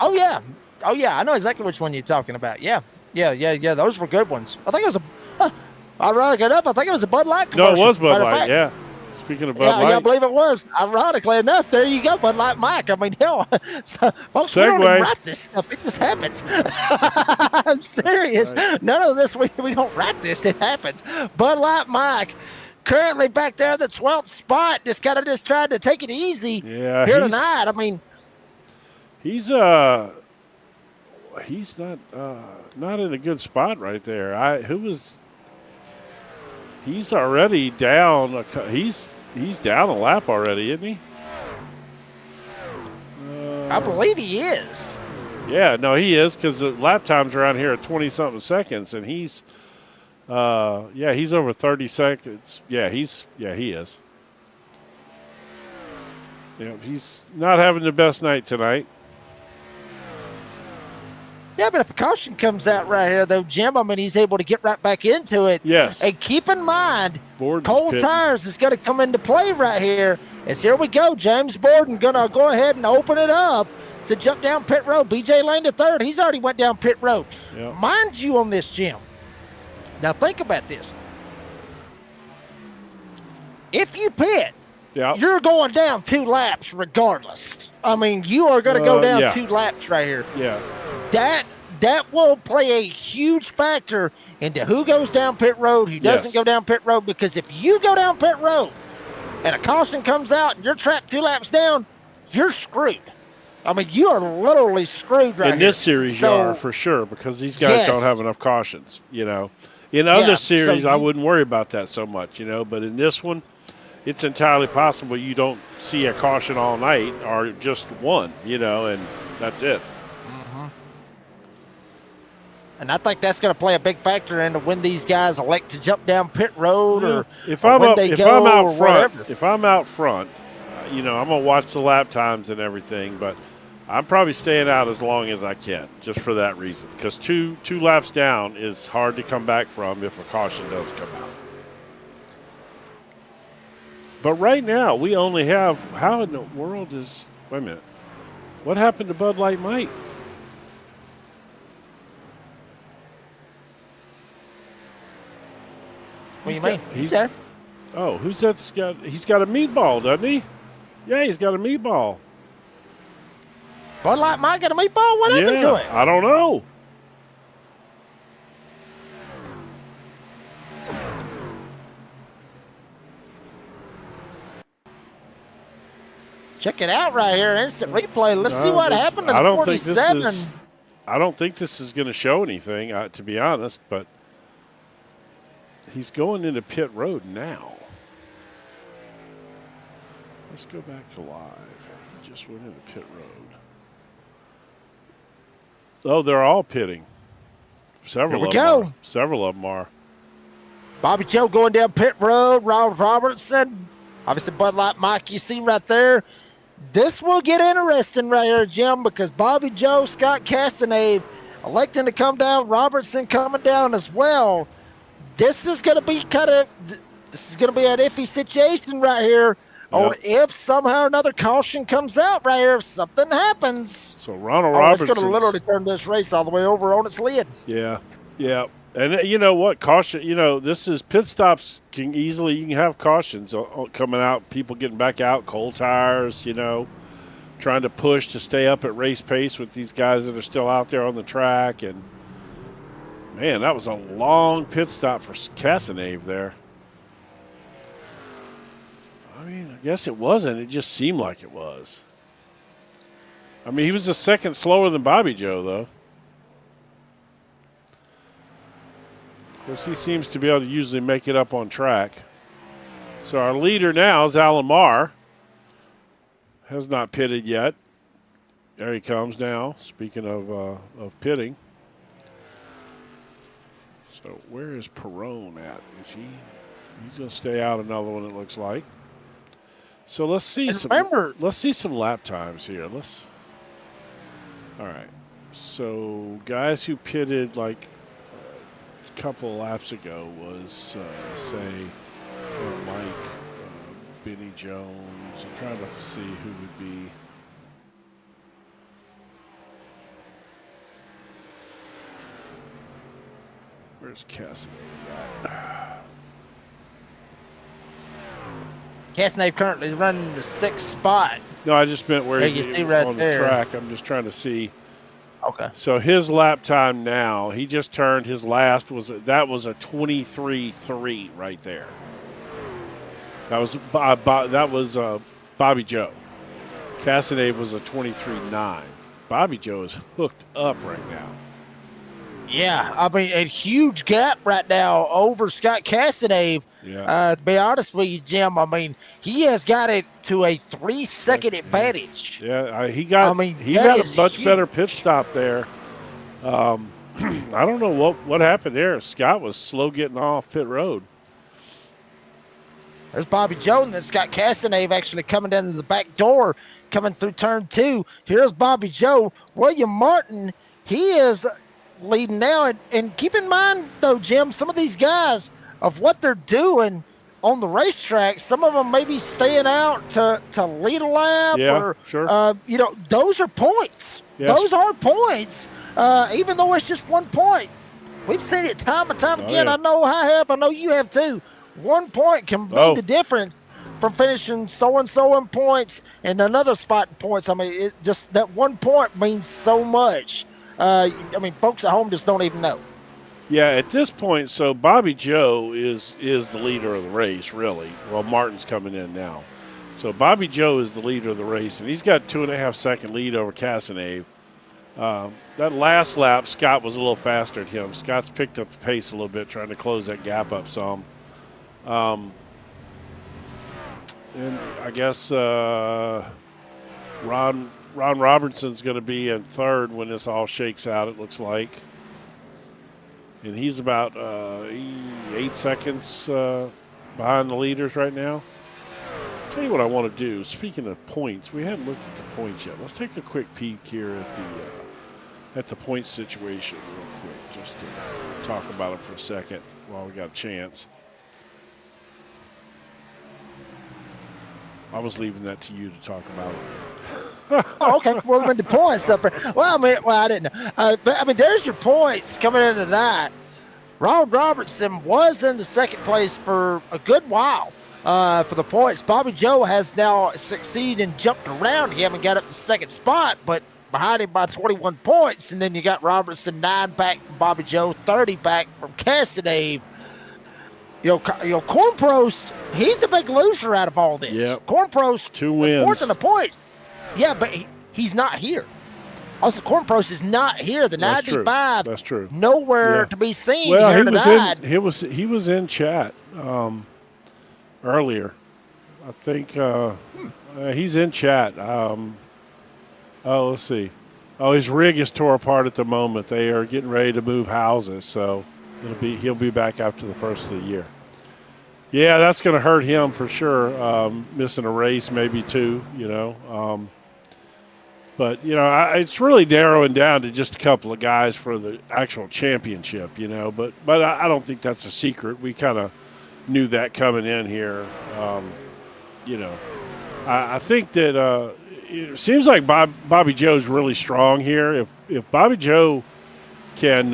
Oh yeah, I know exactly which one you're talking about. Yeah. Those were good ones. I think it was ironic enough, I think it was a Bud Light commercial. No, it was Bud Light, yeah. Speaking of Bud Light. Yeah, I believe it was. Ironically enough, there you go, Bud Light Mike. I mean, hell, so, folks, we don't even write this stuff. It just happens. I'm serious. Right. None of this, we don't write this. It happens. Bud Light Mike, currently back there at the 12th spot, just tried to take it easy here tonight. I mean, he's not in a good spot right there. He's already down. He's down a lap already, isn't he? I believe he is. Yeah, no, he is, because the lap times around here are 20-something seconds, and he's over 30 seconds. He is. Yeah, he's not having the best night tonight. Yeah, but if a caution comes out right here, though, Jim, I mean, he's able to get right back into it. Yes. And keep in mind, cold tires is going to come into play right here. As here we go, James Borden going to go ahead and open it up to jump down pit road. BJ Lane to third. He's already went down pit road. Yep. Mind you on this, Jim. Now think about this. If you pit, you're going down 2 laps regardless. I mean, you are going to go down 2 laps right here. Yeah. That will play a huge factor into who goes down pit road, who doesn't go down pit road, because if you go down pit road and a caution comes out and you're trapped 2 laps down, you're screwed. I mean, you are literally screwed right in this series, you are for sure, because these guys don't have enough cautions, In other series, I wouldn't worry about that so much, but in this one, it's entirely possible you don't see a caution all night or just one, and that's it. And I think that's going to play a big factor into when these guys elect to jump down pit road or if I'm out front, I'm going to watch the lap times and everything, but I'm probably staying out as long as I can just for that reason, because two laps down is hard to come back from if a caution does come out. But right now, we only have – how in the world is – wait a minute. What happened to Bud Light Mike? What do you mean? He's there. Oh, who's that? He's got a meatball, doesn't he? Yeah, he's got a meatball. Bud Light Mike got a meatball? What happened to it? I don't know. Check it out right here. Instant replay. Let's see what happened in the 47. I don't think this is going to show anything, to be honest, but he's going into pit road now. Let's go back to live. He just went into pit road. Oh, they're all pitting. Several of them are. Bobby Joe going down pit road. Ronald Robertson. Obviously, Bud Light Mike, you see right there. This will get interesting right here, Jim, because Bobby Joe, Scott Castanave electing to come down. Robertson coming down as well. This is going to be an iffy situation right here. Yep. Or if somehow another caution comes out right here, if something happens. So Ronald Robertson. It's going to literally turn this race all the way over on its lid. Yeah. And you know what? Caution, this is pit stops you can have cautions coming out, people getting back out, cold tires, trying to push to stay up at race pace with these guys that are still out there on the track. And, man, that was a long pit stop for Castanave there. I mean, I guess it wasn't. It just seemed like it was. I mean, he was a second slower than Bobby Joe, though. Of course, he seems to be able to usually make it up on track. So our leader now is Alan Marr. Has not pitted yet. There he comes now, speaking of pitting. So where is Perrone at? Is he? He's going to stay out another one, it looks like. So let's see some lap times here. All right. So guys who pitted like a couple of laps ago was, Mike, Benny Jones. I'm trying to see who would be. Where's Cassidy at? Castanave currently running the 6th spot. No, I just meant where he's right on there. The track. I'm just trying to see. Okay. So his lap time now, he just turned his last was a 23.3 right there. That was Bobby Joe. Castanave was a 23.9. Bobby Joe is hooked up right now. Yeah, I mean, a huge gap right now over Scott Castanave. Yeah. To be honest with you, Jim, I mean, he has got it to a 3-second advantage. Yeah, he got a much better pit stop there. I don't know what happened there. Scott was slow getting off pit road. There's Bobby Joe, and then Scott Castanave actually coming down to the back door, coming through turn 2. Here's Bobby Joe. William Martin, he is leading now. And keep in mind, though, Jim, some of these guys of what they're doing on the racetrack, some of them may be staying out to lead a lap. Yeah, or, sure. Those are points. Yes. Those are points, even though it's just 1 point. We've seen it time and time again. Yeah. I know I have. I know you have too. 1 point can be the difference from finishing so-and-so in points and another spot in points. I mean, that 1 point means so much. Folks at home just don't even know. Yeah, at this point, so Bobby Joe is the leader of the race, really. Well, Martin's coming in now. So Bobby Joe is the leader of the race, and he's got 2.5-second lead over Castanave. That last lap, Scott was a little faster than him. Scott's picked up the pace a little bit, trying to close that gap up some. And I guess Ron Robertson's going to be in third when this all shakes out, it looks like. And he's about 8 seconds behind the leaders right now. I'll tell you what I want to do. Speaking of points, we haven't looked at the points yet. Let's take a quick peek here at the point situation real quick, just to talk about it for a second while we got a chance. I was leaving that to you to talk about it. Oh, okay. Well, the points up there. I didn't know. There's your points coming into that. Ronald Robertson was in the second place for a good while for the points. Bobby Joe has now succeeded and jumped around. He haven't got up to second spot, but behind him by 21 points. And then you got Robertson 9 back from Bobby Joe, 30 back from Castanave. Cornprost, he's the big loser out of all this. Yep. Cornprost, 2 wins. Fourth in the points. Yeah, but he's not here. Also, Cornprost is not here. The That's 95, true. That's true. Nowhere to be seen well, here tonight. He was in chat earlier. I think he's in chat. Let's see. Oh, his rig is tore apart at the moment. They are getting ready to move houses, so he'll be back after the first of the year. Yeah, that's going to hurt him for sure. Missing a race, maybe 2. But it's really narrowing down to just a couple of guys for the actual championship. But I don't think that's a secret. We kind of knew that coming in here. I think that it seems like Bobby Joe's really strong here. If Bobby Joe can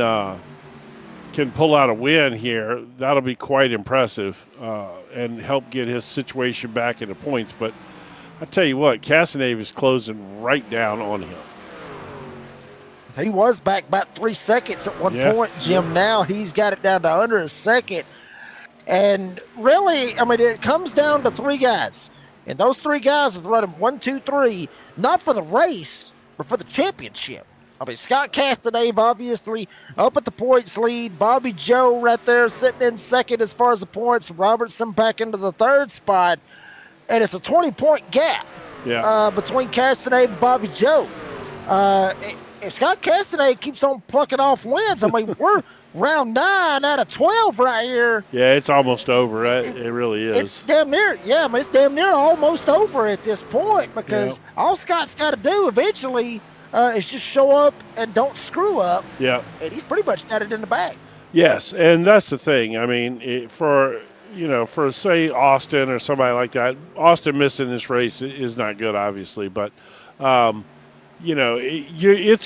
pull out a win here, that'll be quite impressive and help get his situation back into points. But I tell you what, Casanave is closing right down on him. He was back about 3 seconds at one point, Jim. Now he's got it down to under a second. And really, it comes down to 3 guys. And those 3 guys are running 1, 2, 3, not for the race, but for the championship. Scott Castanave obviously up at the points lead. Bobby Joe right there sitting in second as far as the points. Robertson back into the 3rd spot. And it's a 20-point gap between Castanave and Bobby Joe. If Scott Castanave keeps on plucking off wins, we're round 9 out of 12 right here. Yeah, it's almost over. It really is. It's damn near. Yeah, it's damn near almost over at this point because all Scott's got to do eventually is just show up and don't screw up. Yeah. And he's pretty much got it in the bag. Yes, and that's the thing. For say Austin or somebody like that, Austin missing this race is not good, obviously. But it's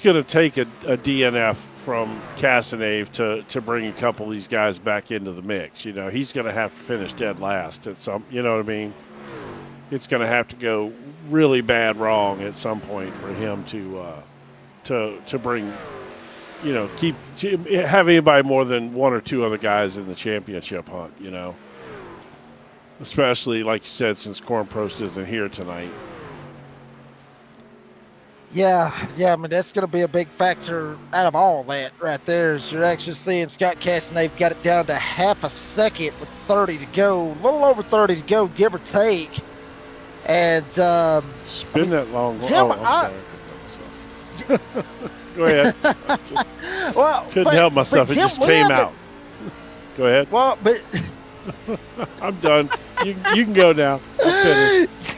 going to take a DNF from Casanave to bring a couple of these guys back into the mix. He's going to have to finish dead last at some. You know what I mean? It's going to have to go really bad wrong at some point for him to bring. Have anybody more than 1 or 2 other guys in the championship hunt. Especially like you said, since Cornprost isn't here tonight. Yeah, that's going to be a big factor out of all that right there. As you're actually seeing Scott Castanave got it down to half a second with 30 to go, a little over 30 to go, give or take. And spin that long. Jim, Go ahead. Couldn't help myself. It just came out. Go ahead. Well, but I'm done. You can go now. I'm finished.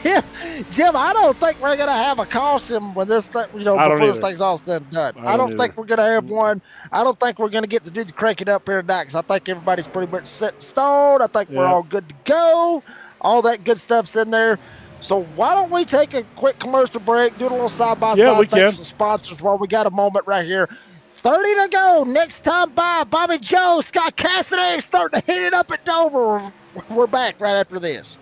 Jim, I don't think we're going to have a caution when this thing, before this thing's all said and done. I don't think we're going to have one. I don't think we're going to get the dude to crank it up here tonight because I think everybody's pretty much set in stone. I think we're all good to go. All that good stuff's in there. So why don't we take a quick commercial break, do a little side-by-side, thanks to sponsors while we got a moment right here. 30 to go. Next time by Bobby Joe, Scott Cassidy starting to hit it up at Dover. We're back right after this.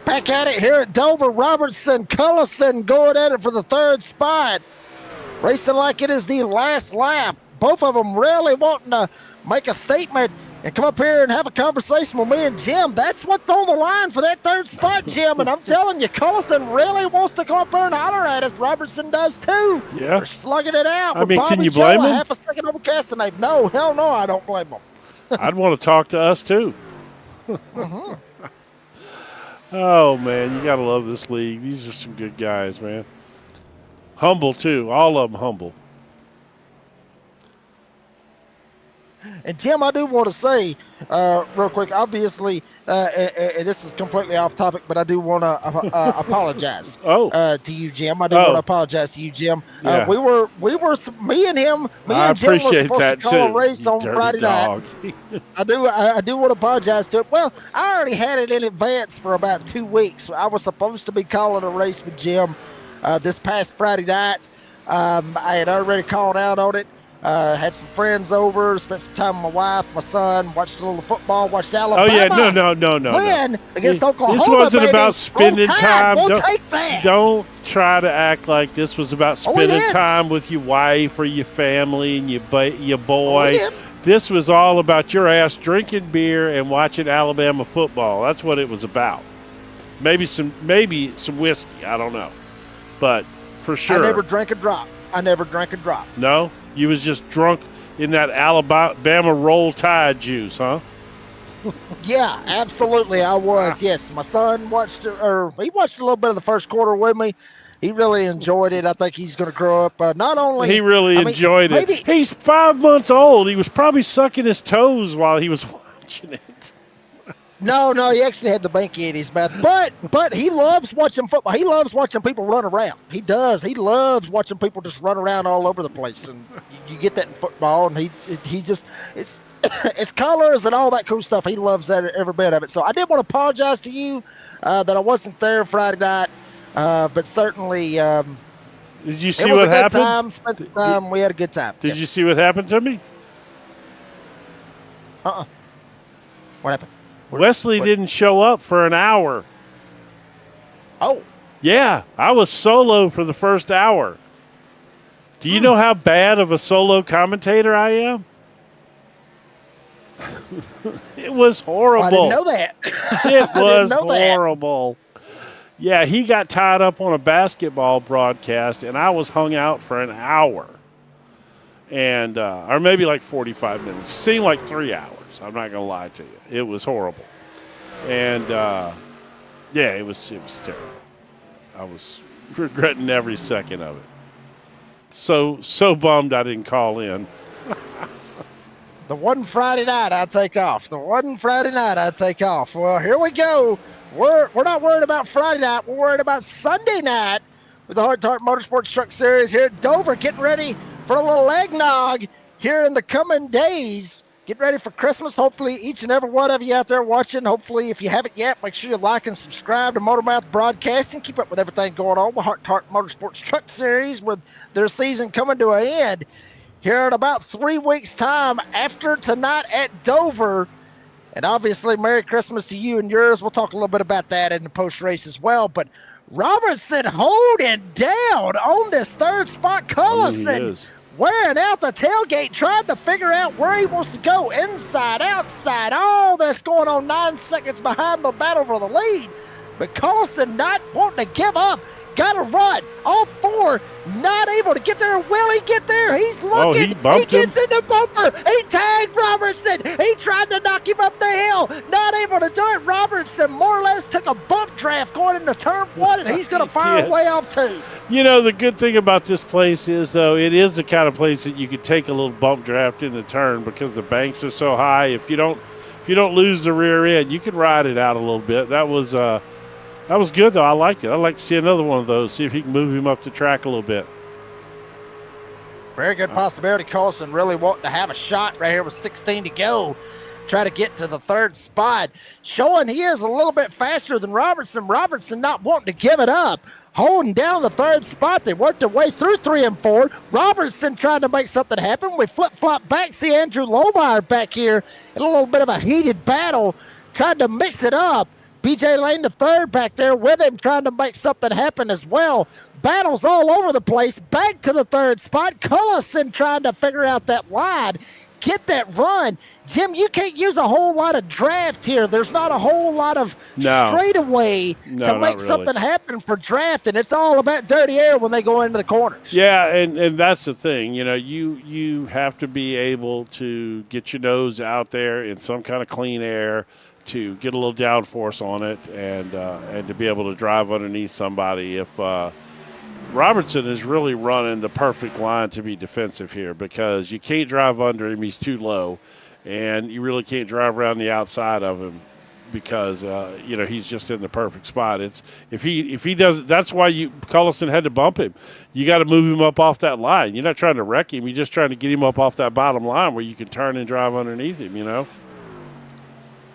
Back at it here at Dover. Robertson, Cullison going at it for the third spot. Racing like it is the last lap. Both of them really wanting to make a statement and come up here and have a conversation with me and Jim. That's what's on the line for that third spot, Jim. And I'm telling you, Collison really wants to come up here and holler at us. Robertson does too. Yeah. They're slugging it out. I with mean, Bobby can you Joe, blame a them? half a second over Castanave. No, hell no, I don't blame them. I'd want to talk to us too. Oh, man, you got to love this league. These are some good guys, man. Humble, too. All of them humble. And, Jim, I do want to say real quick, obviously, and this is completely off topic, but I do want to apologize to you, Jim. I do want to apologize to you, Jim. Yeah. Me and Jim were supposed to call a race on Friday night. I do want to apologize to it. Well, I already had it in advance for about 2 weeks. I was supposed to be calling a race with Jim this past Friday night. I had already called out on it. Had some friends over, spent some time with my wife, my son, watched a little football, watched Alabama. Oh, yeah, no. Win against Oklahoma, This wasn't baby. about spending time. We'll take that. Don't try to act like this was about spending time with your wife or your family and your boy. This was all about your ass drinking beer and watching Alabama football. That's what it was about. Maybe some whiskey. I don't know. But for sure. I never drank a drop. No? You was just drunk in that Alabama Roll Tide juice, huh? Yeah, absolutely, I was. Yes, my son watched a little bit of the first quarter with me. He really enjoyed it. I think he's going to grow up. Not only he really enjoyed it. He's 5 months old. He was probably sucking his toes while he was watching it. No, he actually had the banky in his mouth. But he loves watching football. He loves watching people run around. He does. He loves watching people just run around all over the place. And you get that in football. And he just it's colors and all that cool stuff. He loves that every bit of it. So I did want to apologize to you that I wasn't there Friday night. But certainly, did you see what happened? It was a good time. Spent some time. We had a good time. Did you see what happened to me? What happened? Wesley didn't show up for an hour. Oh. Yeah, I was solo for the first hour. Do you know how bad of a solo commentator I am? It was horrible. I didn't know that. It was horrible. Yeah, he got tied up on a basketball broadcast, and I was hung out for an hour. And or maybe like 45 minutes. Seemed like 3 hours. I'm not going to lie to you. It was horrible. And, it was terrible. I was regretting every second of it. So bummed I didn't call in. The one Friday night I take off. Well, here we go. We're not worried about Friday night. We're worried about Sunday night with the Heart Motorsports Truck Series here at Dover, getting ready for a little eggnog here in the coming days. Get ready for Christmas. Hopefully, each and every one of you out there watching, hopefully, if you haven't yet, make sure you like and subscribe to MotorMouth Broadcasting. Keep up with everything going on with Heart Motorsports Truck Series with their season coming to an end here in about 3 weeks' time after tonight at Dover. And obviously, Merry Christmas to you and yours. We'll talk a little bit about that in the post-race as well. But Robertson holding down on this third spot. Collison wearing out the tailgate, trying to figure out where he wants to go, inside, outside, all that's going on, 9 seconds behind the battle for the lead. But Collison not wanting to give up, got to run. All four not able to get there. Will he get there? He's looking. He gets in the bumper. He tagged Robertson. He tried to knock him up the hill. Not able to do it. Robertson more or less took a bump draft going into turn one, and he's going to fire away off two. You know, the good thing about this place is, though, it is the kind of place that you could take a little bump draft in the turn because the banks are so high. If you don't lose the rear end, you can ride it out a little bit. That was good, though. I liked it. I'd like to see another one of those, see if he can move him up the track a little bit. Very good possibility. Collison really wanting to have a shot right here with 16 to go. Try to get to the third spot. Showing he is a little bit faster than Robertson. Robertson not wanting to give it up. Holding down the third spot. They worked their way through 3 and 4. Robertson trying to make something happen. We flip-flop back. See Andrew Lohmeyer back here in a little bit of a heated battle. Tried to mix it up. BJ Lane the third back there with him trying to make something happen as well. Battles all over the place. Back to the third spot. Collison trying to figure out that line. get that run. Jim, you can't use a whole lot of draft here. There's not a whole lot of straightaway to make something happen for draft, and it's all about dirty air when they go into the corners. Yeah, and that's the thing. You know, you have to be able to get your nose out there in some kind of clean air to get a little downforce on it and to be able to drive underneath somebody. If Robertson is really running the perfect line to be defensive here because you can't drive under him. He's too low, and you really can't drive around the outside of him because he's just in the perfect spot. It's if he doesn't. That's why Cullison had to bump him. You got to move him up off that line. You're not trying to wreck him. You're just trying to get him up off that bottom line where you can turn and drive underneath him.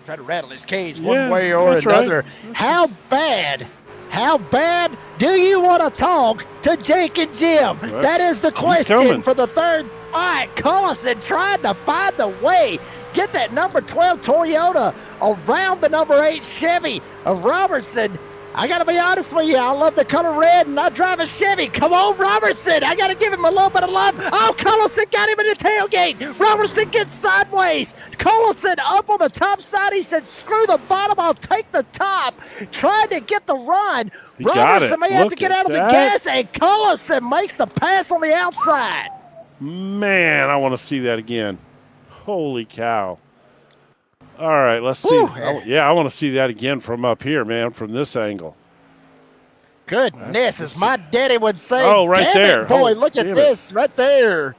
Try to rattle his cage one way or another. Right. How bad do you want to talk to Jake and Jim? Right. That is the question for the third spot. Cullison trying to find the way. Get that number 12 Toyota around the number 8 Chevy of Robertson. I got to be honest with you. I love the color red, and I drive a Chevy. Come on, Robertson. I got to give him a little bit of love. Oh, Cullison got him in the tailgate. Robertson gets sideways. Cullison up on the top side. He said, screw the bottom. I'll take the top. Trying to get the run. Robertson may have to get out of the gas, and Cullison makes the pass on the outside. Man, I want to see that again. Holy cow. All right, let's see. I want to see that again from up here, man, from this angle. Goodness, as my daddy would say. Oh, right there. Boy, look at this right there.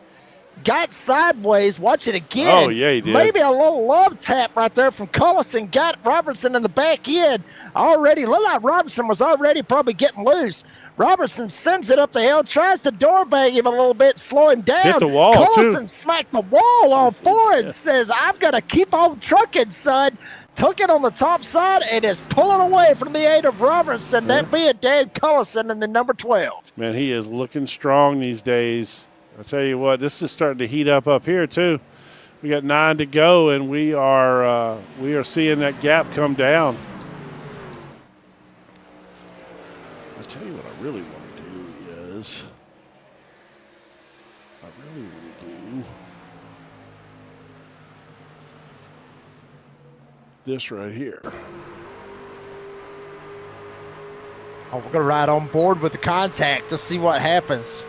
Got sideways. Watch it again. Oh, yeah, he did. Maybe a little love tap right there from Cullison. Got Robertson in the back end already. Looked like Robertson was already probably getting loose. Robertson sends it up the hill, tries to door bang him a little bit, slow him down. Hit the wall, Cullison smacked the wall on forward, says, I've got to keep on trucking, son. Took it on the top side and is pulling away from the 8 of Robertson. That being Dan Cullison in the number 12. Man, he is looking strong these days. I'll tell you what, this is starting to heat up here, too. We got 9 to go, and we are seeing that gap come down. I'll tell you what I really want to do is this right here. Oh, we're going to ride on board with the contact to see what happens.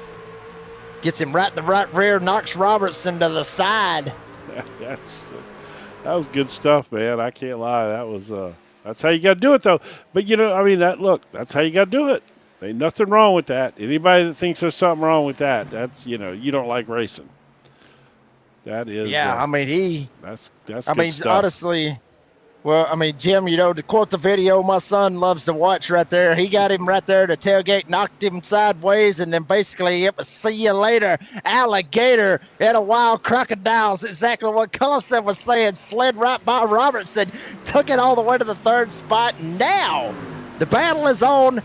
Gets him right in the right rear, knocks Robertson to the side. That was good stuff, man. I can't lie. That's how you got to do it, though. But, that's how you got to do it. Ain't nothing wrong with that. Anybody that thinks there's something wrong with that, that's, you don't like racing. That is. Yeah, That's good stuff. Honestly, Jim, to quote the video my son loves to watch right there, he got him right there to tailgate, knocked him sideways, and then basically it was see you later, alligator and a wild crocodile's exactly what Cullison was saying, slid right by Robertson, took it all the way to the third spot. Now the battle is on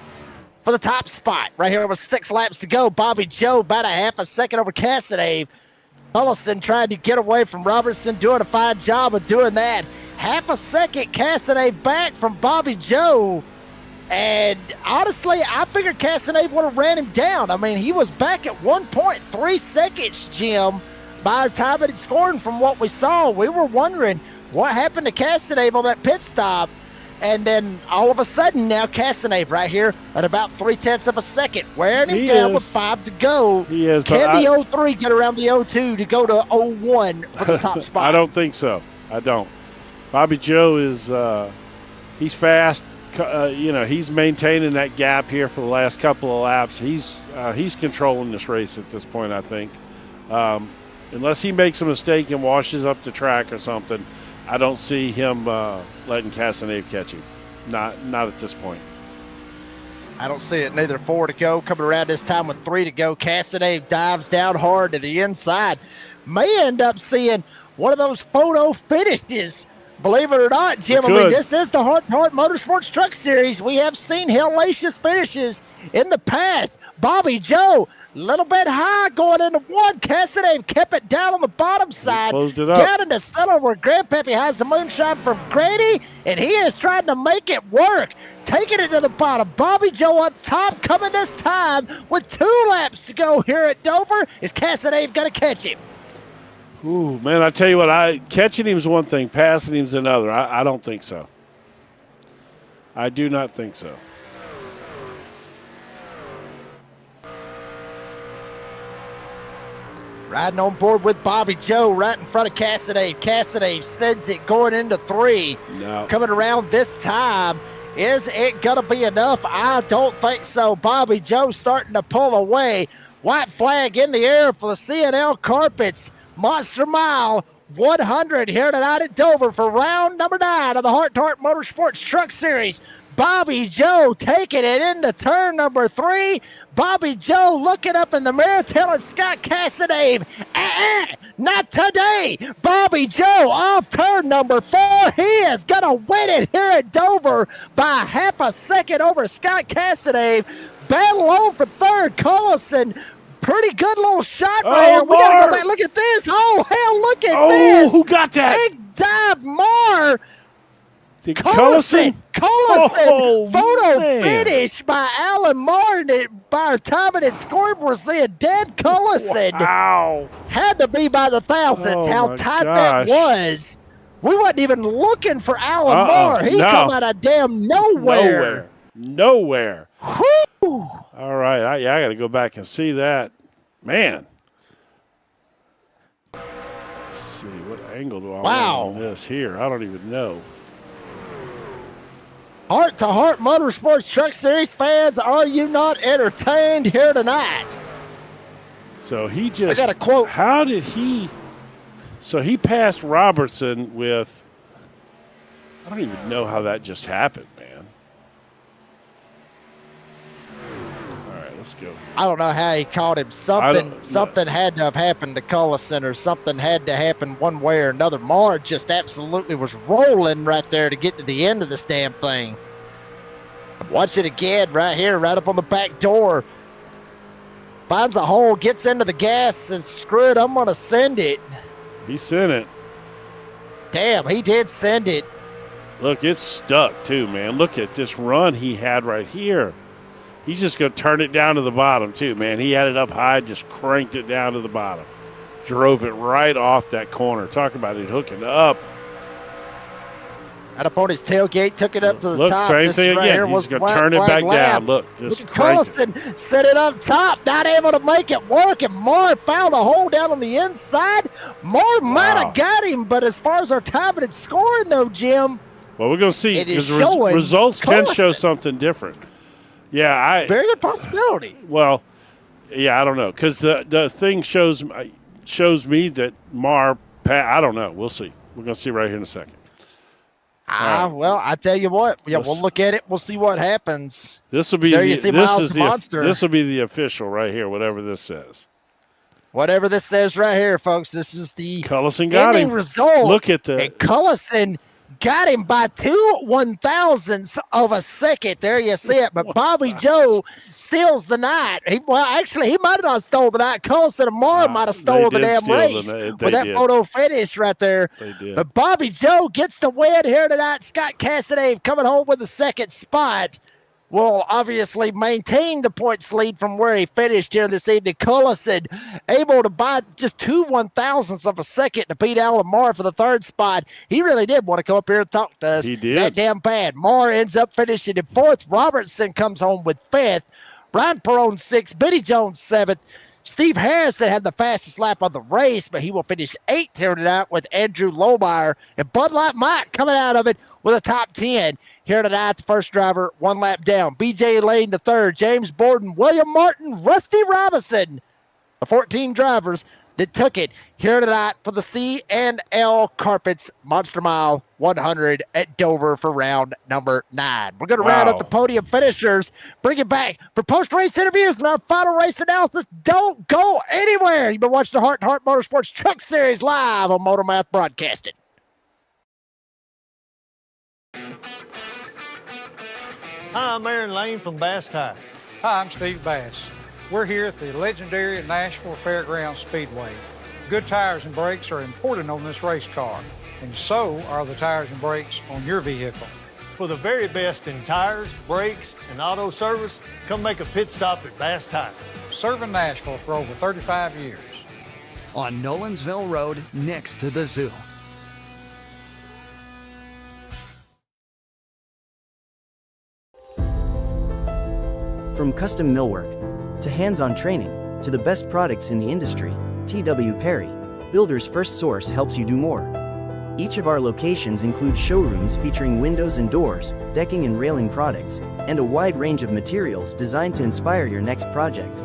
for the top spot. Right here with 6 laps to go. Bobby Joe about a half a second over Cassidy. Cullison tried to get away from Robertson, doing a fine job of doing that. Half a second Cassidy back from Bobby Joe. And honestly, I figured Cassidy would have ran him down. He was back at 1.3 seconds, Jim, by the time it had scored from what we saw. We were wondering what happened to Cassidy on that pit stop. And then all of a sudden now Cassidy right here at about 0.3 of a second, wearing him down with 5 to go. He is. Can the 03 get around the 02 to go to 01 for the top spot? I don't think so. I don't. Bobby Joe is he's fast. He's maintaining that gap here for the last couple of laps. He's controlling this race at this point, I think. Unless he makes a mistake and washes up the track or something, I don't see him letting Cassidy catch him. Not at this point. I don't see it neither. 4 to go. Coming around this time with 3 to go. Cassidy dives down hard to the inside. May end up seeing one of those photo finishes. Believe it or not, Jim, this is the Heart Motorsports Truck Series. We have seen hellacious finishes in the past. Bobby Joe, a little bit high going into 1. Cassidy kept it down on the bottom side. Closed it up. Down in the center where Grandpappy has the moonshine from Grady, and he is trying to make it work. Taking it to the bottom. Bobby Joe up top, coming this time with 2 laps to go here at Dover. Is Cassidy going to catch him? Ooh, man, I tell you what, catching him is one thing, passing him is another. I don't think so. I do not think so. Riding on board with Bobby Joe right in front of Cassadave. Cassadave sends it going into 3. No. Coming around this time. Is it going to be enough? I don't think so. Bobby Joe starting to pull away. White flag in the air for the C&L Carpets. Monster Mile 100 here tonight at Dover for round number 9 of the Heart to Heart Motorsports Truck Series. Bobby Joe taking it into turn number 3. Bobby Joe looking up in the mirror, telling Scott Cassadave, not today. Bobby Joe off turn number 4. He is going to win it here at Dover by half a second over Scott Cassadave. Battle on for third. Collison, pretty good little shot right here. We got to go back. Look at this. Oh, hell, look at this. Oh, who got that? Big dive, Marr. Collison Photo finish by Alan Martin. By our time it had scored, we're seeing dead Collison. Wow. Had to be by the thousands. How tight that was. We wasn't even looking for Alan Marr. He come out of damn nowhere. Nowhere. Whew. All right. I got to go back and see that. Man. Let's see. What angle do I want on this here? I don't even know. Heart to Heart Motorsports Truck Series fans, are you not entertained here tonight? So he just, I got a quote. How did he, so he passed Robertson with, I don't even know how that just happened, man. All right, let's go. I don't know how he caught him. Something had to have happened to Collison, or something had to happen one way or another. Marr just absolutely was rolling right there to get to the end of this damn thing. Watch it again right here, right up on the back door. Finds a hole, gets into the gas, says, screw it, I'm going to send it. He sent it. Damn, he did send it. Look, it's stuck too, man. Look at this run he had right here. He's just going to turn it down to the bottom too, man. He had it up high, just cranked it down to the bottom. Drove it right off that corner. Talk about it hooking up. Right up on his tailgate, took it up to the top. Same thing right again. He's going to turn it back down. Look, just Collison set it up top, not able to make it work, and Marr found a hole down on the inside. Marr might have got him, but as far as our timing and scoring, though, Jim, well, we're going to see, because results Collison can show something different. Yeah, very good possibility. Well, yeah, I don't know, because the thing shows me that Marr. I don't know. We'll see. We're going to see right here in a second. Well, I tell you what. Yeah, we'll look at it. We'll see what happens. This will be This will be the official right here. Whatever this says. Whatever this says right here, folks. This is the Collison got ending him. result. Look at that. And Collison got him by 2/1000ths of a second. There you see it. But Bobby Joe steals the night. He might have not stole the night. Collison and Marr might have stole the damn race with that photo finish right there. They did. But Bobby Joe gets the win here tonight. Scott Cassadave coming home with the second spot. Will obviously maintain the points lead from where he finished here this evening. Collison able to buy just 2/1000ths of a second to beat Alan Marr for the third spot. He really did want to come up here and talk to us. He did. That damn bad. Marr ends up finishing in fourth. Robertson comes home with fifth. Brian Perone sixth. Benny Jones seventh. Steve Harrison had the fastest lap of the race, but he will finish eighth here tonight with Andrew Lohmeyer. And Bud Light Mike coming out of it with a top 10. Here tonight, the first driver, one lap down. B.J. Lane, the third. James Borden, William Martin, Rusty Robinson. The 14 drivers that took it here tonight for the C&L Carpets Monster Mile 100 at Dover for round number 9. We're going to round up the podium finishers, bring it back for post-race interviews and our final race analysis. Don't go anywhere. You've been watching the Heart to Heart Motorsports Truck Series live on MotorMouth Broadcasting. Hi, I'm Aaron Lane from Bass Tire. Hi, I'm Steve Bass. We're here at the legendary Nashville Fairgrounds Speedway. Good tires and brakes are important on this race car, and so are the tires and brakes on your vehicle. For the very best in tires, brakes, and auto service, come make a pit stop at Bass Tire. Serving Nashville for over 35 years. on Nolensville Road next to the zoo. From custom millwork to hands-on training to the best products in the industry, T.W. Perry, Builder's First Source, helps you do more. Each of our locations includes showrooms featuring windows and doors, decking and railing products, and a wide range of materials designed to inspire your next project.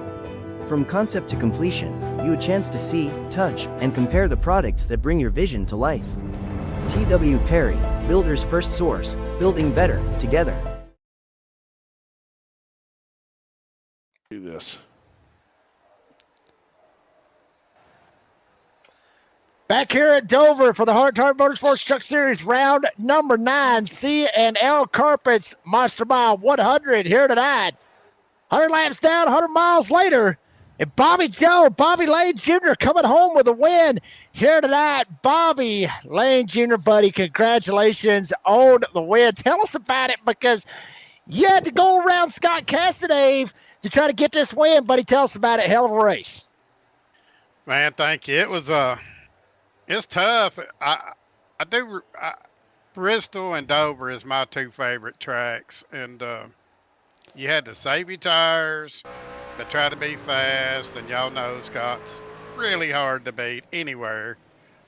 From concept to completion, you a chance to see, touch, and compare the products that bring your vision to life. T.W. Perry, Builder's First Source, building better together. Do this. Back here at Dover for the HRT2Heart Motorsports Truck Series, round number 9, C&L Carpets Monster Mile 100 here tonight. 100 laps down, 100 miles later, and Bobby Lane Jr. coming home with a win here tonight. Bobby Lane Jr., buddy, congratulations on the win. Tell us about it, because you had to go around Scott Castanave to try to get this win, buddy. Tell us about it. Hell of a race. Man, thank you. It was it's tough. Bristol and Dover is my 2 favorite tracks, and you had to save your tires, but try to be fast, and y'all know Scott's really hard to beat anywhere.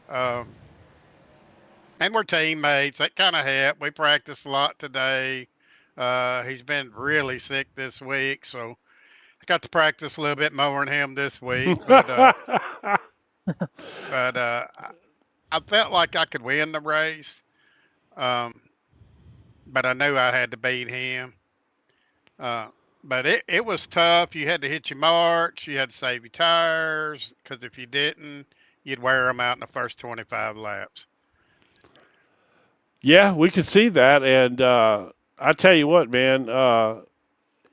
And we're teammates. That kind of helped. We practiced a lot today. He's been really sick this week, so I got to practice a little bit more than him this week. But I felt like I could win the race, but I knew I had to beat him. But it was tough. You had to hit your marks. You had to save your tires, because if you didn't, you'd wear them out in the first 25 laps. Yeah, we could see that, and I tell you what, man.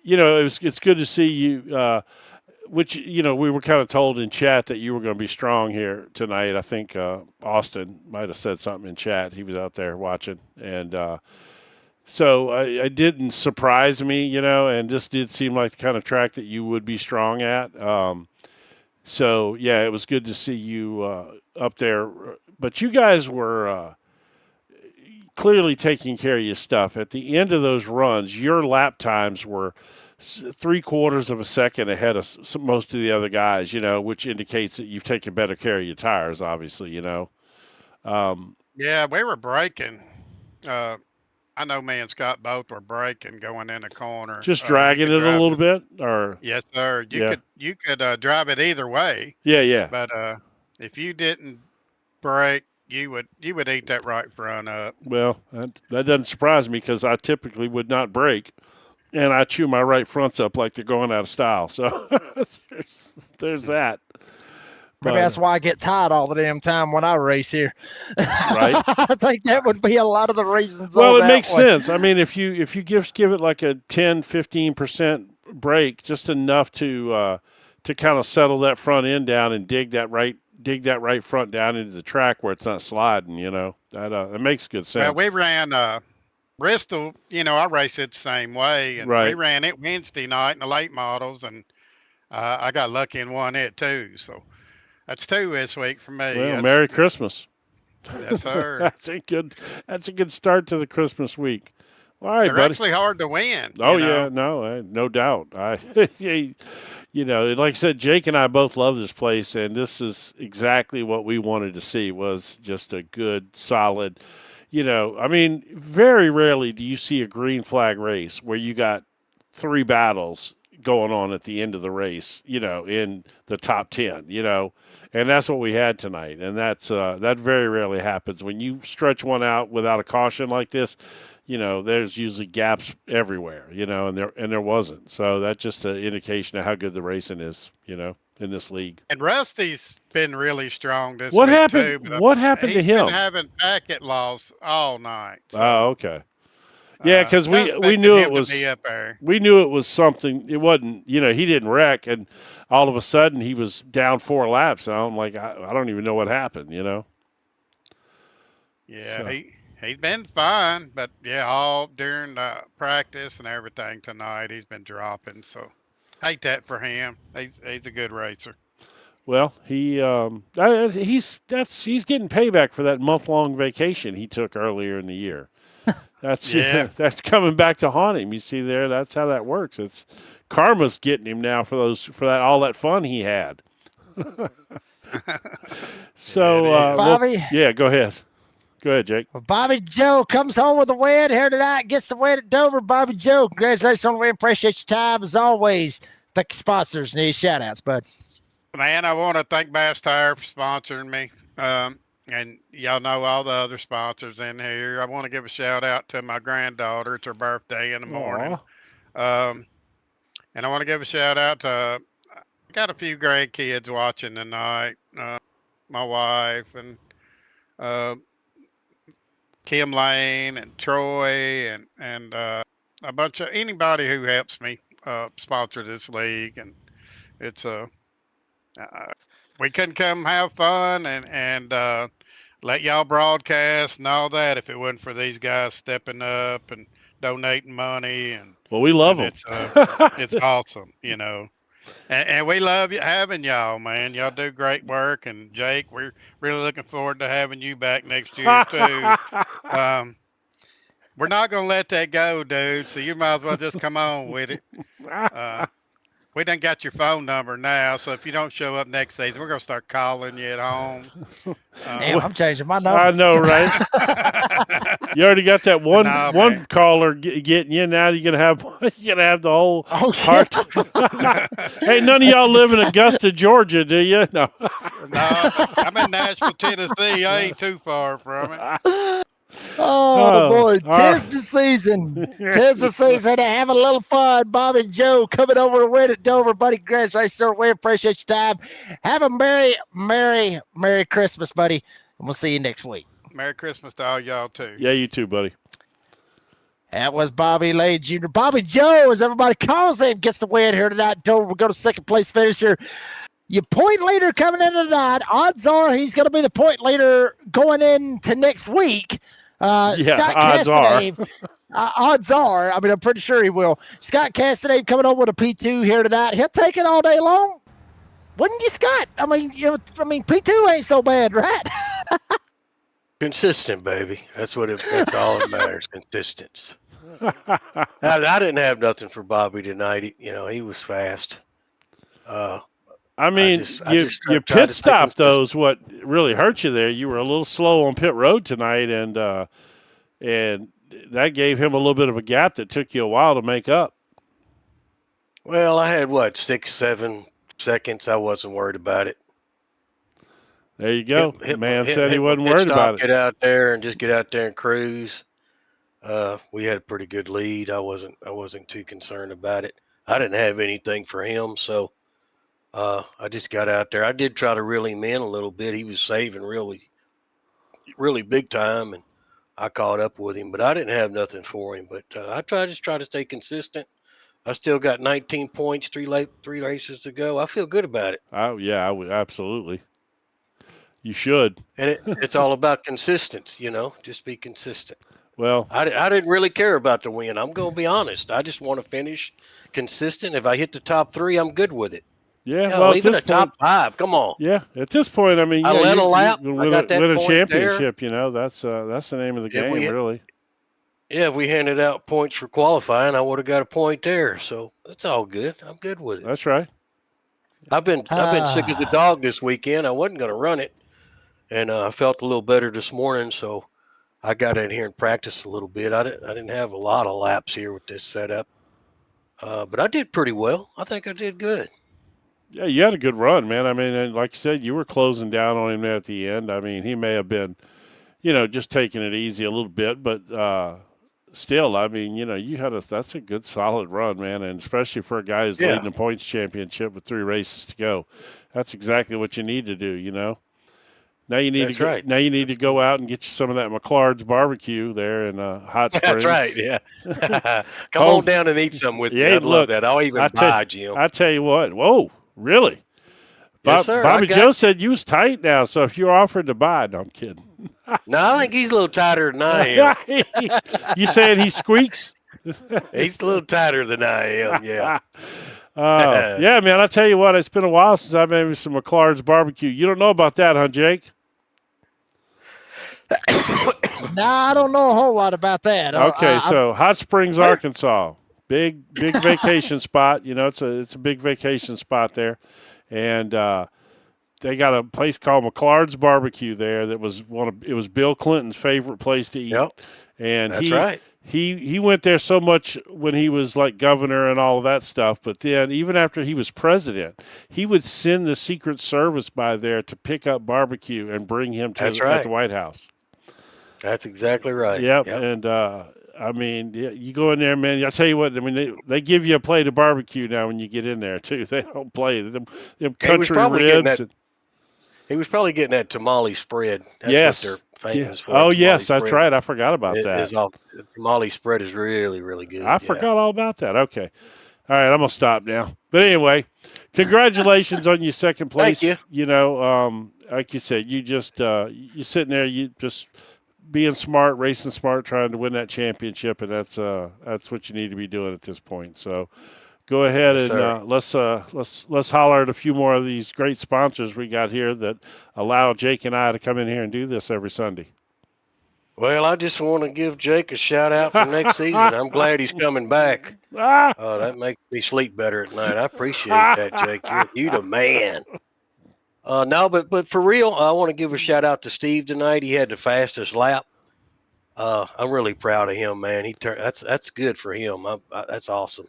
It's good to see you. Which, we were kind of told in chat that you were going to be strong here tonight. I think Austin might have said something in chat. He was out there watching. And so it didn't surprise me, and this did seem like the kind of track that you would be strong at. So, yeah, it was good to see you up there. But you guys were clearly taking care of your stuff. At the end of those runs, your lap times were 3/4 of a second ahead of most of the other guys, which indicates that you've taken better care of your tires, obviously, Yeah, we were braking. I know me and Scott both were braking going in the corner. Just dragging it a little bit, or yes, sir. You could drive it either way. Yeah. But if you didn't brake, you would eat that right front up. Well, that doesn't surprise me, because I typically would not brake. And I chew my right fronts up like they're going out of style. So there's that. Maybe that's why I get tired all the damn time when I race here. Right. I think that would be a lot of the reasons. Well, it makes sense. I mean, if you give it like a 10-15% break, just enough to kind of settle that front end down and dig that right front down into the track where it's not sliding. That makes good sense. Well, we ran Bristol, I race it the same way, and right. We ran it Wednesday night in the late models, and I got lucky and won it too. So that's 2 this week for me. Well, Merry Christmas. Yes, sir. That's a good start to the Christmas week. All right, They're buddy. actually hard to win. Oh yeah, no doubt. Like I said, Jake and I both love this place, and this is exactly what we wanted to see. Was just a good, solid. Very rarely do you see a green flag race where you got 3 battles going on at the end of the race, in the top 10, and that's what we had tonight. And that very rarely happens. When you stretch one out without a caution like this, there's usually gaps everywhere, and there wasn't. So that's just an indication of how good the racing is, in this league. And Rusty's been really strong this what week happened? too. What happened to him? He's been having packet loss all night. So, oh, okay. Yeah, because we knew it was we knew it was something. It wasn't, he didn't wreck, and all of a sudden he was down 4 laps. And I'm like, I don't even know what happened. Yeah, so. He's been fine, but yeah, all during practice and everything tonight, he's been dropping. So hate that for him. He's a good racer. Well, he's getting payback for that month-long vacation he took earlier in the year. That's that's coming back to haunt him. You see there, that's how that works. It's karma's getting him now for all that fun he had. So, Bobby. go ahead. Go ahead, Jake. Well, Bobby Joe comes home with a win here tonight. Gets the win at Dover. Bobby Joe, congratulations on the win. Appreciate your time as always. Thank you, sponsors. Need shout-outs, bud. Man, I want to thank Bass Tire for sponsoring me. And y'all know all the other sponsors in here. I want to give a shout out to my granddaughter. It's her birthday in the morning. And I want to give a shout out to, I got a few grandkids watching tonight. My wife and Kim Lane and Troy and a bunch of anybody who helps me sponsor this league. And it's we couldn't come have fun and let y'all broadcast and all that if it wasn't for these guys stepping up and donating money. And well, we love them. It's awesome, you know. And we love having y'all, man. Y'all do great work. And Jake, we're really looking forward to having you back next year too. We're not gonna let that go, dude. So you might as well just come on with it. We done got your phone number now, so if you don't show up next season, we're gonna start calling you at home. Damn, I'm changing my number. I know, right? You already got that one caller getting you. Now you're gonna have the whole heart. Hey, none of y'all live in Augusta, Georgia, do you? No. No, I'm in Nashville, Tennessee. I ain't too far from it. Oh boy, tis the season. Tis the season to have a little fun. Bob and Joe coming over to win at Dover, buddy. Congratulations, sir. We appreciate your time. Have a Merry Christmas, buddy. And we'll see you next week. Merry Christmas to all y'all too. Yeah, you too, buddy. That was Bobby Lay Jr. Bobby Joe, as everybody calls him, gets the win here tonight. Dover will go to second place finisher. Your point leader coming in tonight. Odds are he's going to be the point leader going into next week. Scott Castanave, odds are, I mean, I'm pretty sure he will. Scott Castanave coming over with a P2 here tonight. He'll take it all day long. Wouldn't you, Scott? I mean, P2 ain't so bad, right? Consistent, baby. That's all that matters. Consistency. I didn't have nothing for Bobby tonight. He was fast. I mean, your pit stop, though, is what really hurt you there. You were a little slow on pit road tonight, and that gave him a little bit of a gap that took you a while to make up. Well, I had, 6-7 seconds. I wasn't worried about it. There you go. Man said he wasn't worried about it. Get out there and cruise. We had a pretty good lead. I wasn't too concerned about it. I didn't have anything for him, so I just got out there. I did try to reel him in a little bit. He was saving really, really big time, and I caught up with him. But I didn't have nothing for him. But I try to stay consistent. I still got 19 points, three races to go. I feel good about it. Oh yeah, absolutely. You should. And it's all about consistency, just be consistent. Well, I didn't really care about the win. I'm going to be honest. I just want to finish consistent. If I hit the top 3, I'm good with it. Yeah, well, even the top 5. Come on. Yeah, at this point, I mean, I led a lap. Win a championship. There. That's the name of the game, really. Yeah, if we handed out points for qualifying, I would have got a point there. So that's all good. I'm good with it. That's right. I've been sick as a dog this weekend. I wasn't going to run it, and I felt a little better this morning. So I got in here and practiced a little bit. I didn't have a lot of laps here with this setup, but I did pretty well. I think I did good. Yeah, you had a good run, man. I mean, and like you said, you were closing down on him there at the end. I mean, he may have been, just taking it easy a little bit, but still, I mean, that's a good solid run, man, and especially for a guy who's leading the points championship with 3 races to go. That's exactly what you need to do, Now you need Now you need to go out and get you some of that McLard's barbecue there in Hot Springs. That's right. Yeah. Come on down and eat some with me. I'd love that. I'll even buy, Jim. I tell you what. Whoa, really? Yes, sir. Bobby Joe said you was tight now, so if you're offered to buy, no, I'm kidding. No, I think he's a little tighter than I am. You saying he squeaks? He's a little tighter than I am. Yeah. Yeah, man, I tell you what, it's been a while since I've had some McLaren's barbecue. You don't know about that, huh, Jake? Nah, I don't know a whole lot about that. Okay, so Hot Springs, Arkansas, big vacation spot. You know, it's a big vacation spot there, and they got a place called McLaren's Barbecue there. That was it was Bill Clinton's favorite place to eat. Yep, and that's right. He went there so much when he was like governor and all of that stuff. But then even after he was president, he would send the Secret Service by there to pick up barbecue and bring him to at the White House. That's exactly right. Yep. And I mean, you go in there, man. I tell you what. I mean, they give you a plate of barbecue now when you get in there too. They don't play them country ribs. He was probably getting that tamale spread. That's yes. what they're famous for. Oh, yes, that's right. I forgot about that. The tamale spread is really, really good. I forgot all about that. Okay. All right, I'm going to stop now. But anyway, congratulations on your second place. Thank you. You know, like you said, you just you're sitting there, you just being smart, racing smart, trying to win that championship, and that's what you need to be doing at this point. So go ahead and let's holler at a few more of these great sponsors we got here that allow Jake and I to come in here and do this every Sunday. Well, I just want to give Jake a shout out for next season. I'm glad he's coming back. That makes me sleep better at night. I appreciate that, Jake. You the man. No, but for real, I want to give a shout out to Steve tonight. He had the fastest lap. I'm really proud of him, man. That's good for him. That's awesome.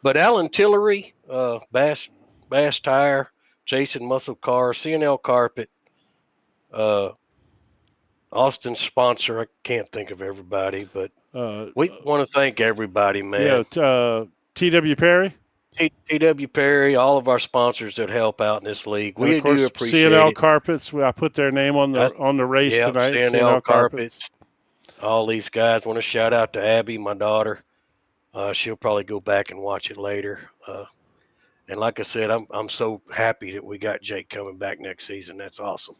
But Alan Tillery, Bass Tire, Jason Muscle Car, CNL Carpet, Austin's sponsor. I can't think of everybody, but we want to thank everybody, man. Yeah, T.W. Perry. T.W. Perry, all of our sponsors that help out in this league. We do appreciate CNL it. Carpets. I put their name on the race tonight. CNL Carpets. All these guys. Want to shout out to Abby, my daughter. She'll probably go back and watch it later. And like I said, I'm so happy that we got Jake coming back next season. That's awesome.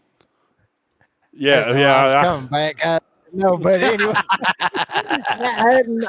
Yeah, I was coming back. No, but anyway, I don't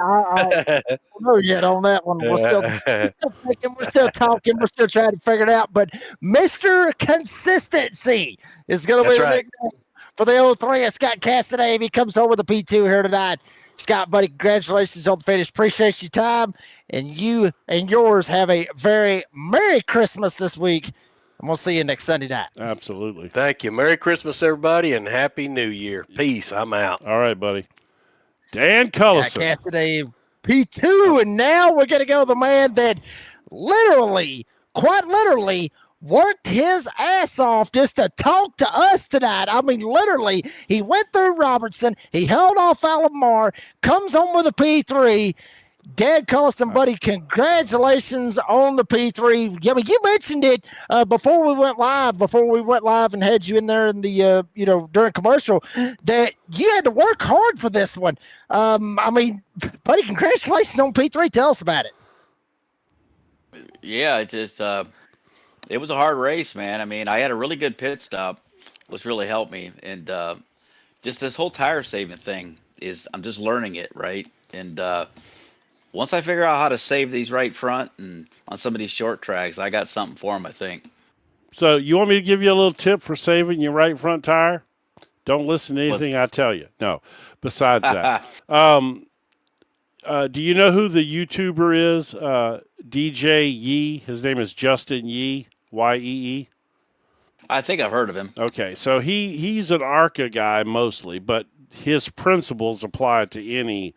know yet on that one. We're still thinking, we're still talking, we're still trying to figure it out. But Mr. Consistency is going to be the nickname for the 03. Scott Cassidy. He comes home with a P2 here tonight. Scott, buddy, congratulations on the finish. Appreciate your time, and you and yours have a very Merry Christmas this week. And we'll see you next Sunday night. Absolutely. Thank you. Merry Christmas, everybody, and Happy New Year. Peace. I'm out. All right, buddy. Dan Cullison. Scott Cassidy, P2, and now we're going to go to the man that quite literally, worked his ass off just to talk to us tonight. I mean, literally, he went through Robertson, he held off Alomar, comes home with a P3. Dan Cullison, buddy, congratulations on the P3. I mean, you mentioned it before we went live and had you in there in the, during commercial, that you had to work hard for this one. I mean, buddy, congratulations on P3. Tell us about it. Yeah, it just, it was a hard race, man. I mean, I had a really good pit stop, which really helped me. And just this whole tire saving thing I'm just learning it, right? And, once I figure out how to save these right front and on some of these short tracks, I got something for them, I think. So you want me to give you a little tip for saving your right front tire? Don't listen to anything I tell you. No. Besides that, do you know who the YouTuber is? DJ Yee. His name is Justin Yee, Yee. I think I've heard of him. Okay, so he's an ARCA guy mostly, but his principles apply to any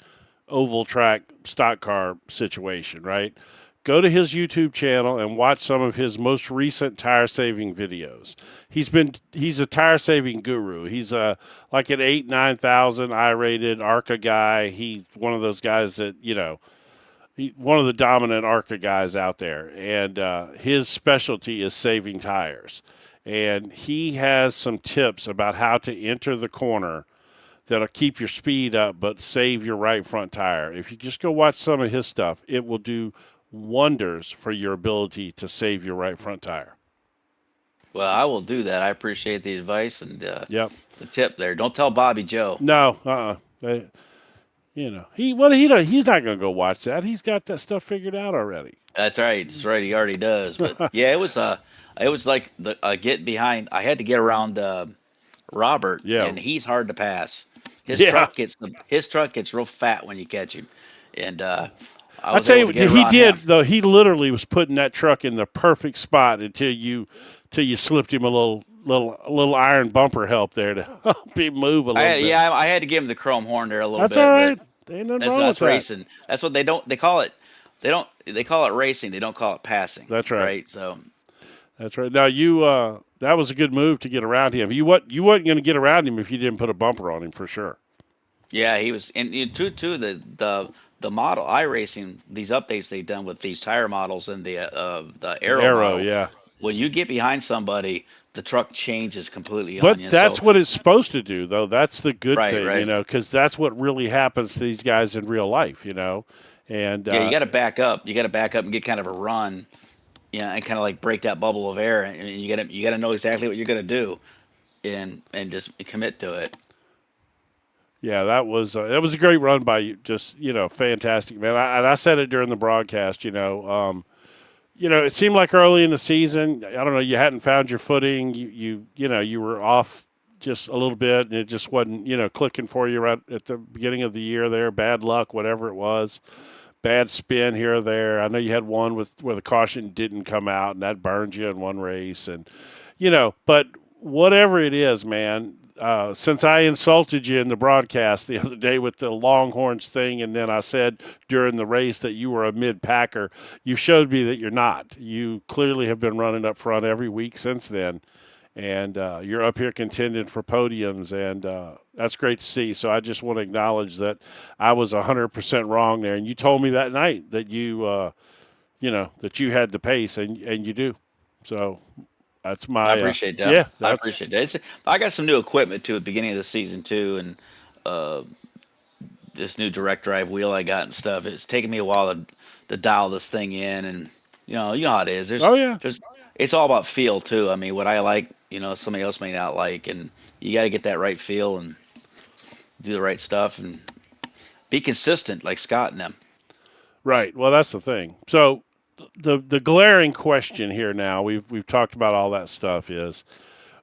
oval track stock car situation, right? Go to his YouTube channel and watch some of his most recent tire saving videos. He's a tire saving guru. He's like an 8,000-9,000 I-rated ARCA guy. He's one of those guys that, he's one of the dominant ARCA guys out there. And his specialty is saving tires. And he has some tips about how to enter the corner that'll keep your speed up but save your right front tire. If you just go watch some of his stuff, it will do wonders for your ability to save your right front tire. Well, I will do that. I appreciate the advice and the tip there. Don't tell Bobby Joe. No, You know, he's not going to go watch that. He's got that stuff figured out already. That's right. That's right. He already does. But yeah, it was like the get behind. I had to get around Robert, Yeah. and he's hard to pass. His Yeah. truck gets real fat when you catch him, and I'll tell you what he did though. He literally was putting that truck in the perfect spot until you slipped him a little iron bumper help there to help him move a little bit. Yeah, I had to give him the chrome horn there a little bit. That's all right. Ain't nothing wrong with that's that. racing. That's what they call it. They call it racing. They don't call it passing. That's right. Right. So. That's right. Now that was a good move to get around him. You wasn't going to get around him if you didn't put a bumper on him for sure. Yeah, he was, and too the model iRacing, these updates they've done with these tire models and the Aero model, yeah. When you get behind somebody, the truck changes completely but on you. That's what it's supposed to do, though. That's the good thing, right. you know, because that's what really happens to these guys in real life, you know. And yeah, you got to back up. You got to back up and get kind of a run, and kind of like break that bubble of air. And you got to know exactly what you're going to do, and just commit to it. Yeah, that was a great run by you. Just, you know, fantastic, man. I said it during the broadcast, you know. It seemed like early in the season, I don't know, you hadn't found your footing. You were off just a little bit, and it just wasn't, clicking for you right at the beginning of the year there. Bad luck, whatever it was. Bad spin here or there. I know you had one where the caution didn't come out, and that burned you in one race. And, but whatever it is, man, since I insulted you in the broadcast the other day with the Longhorns thing, and then I said during the race that you were a mid-packer, you showed me that you're not. You clearly have been running up front every week since then, and you're up here contending for podiums, and that's great to see. So I just want to acknowledge that I was 100% wrong there, and you told me that night that you had the pace, and you do. So that's my. I appreciate that. Yeah, I appreciate that. I got some new equipment too at the beginning of the season too, and this new direct drive wheel I got and stuff. It's taken me a while to dial this thing in, and you know how it is. It's all about feel too. I mean, what I like, somebody else may not like, and you got to get that right feel and do the right stuff and be consistent, like Scott and them. Right. Well, that's the thing. So. The glaring question here now, we've talked about all that stuff, is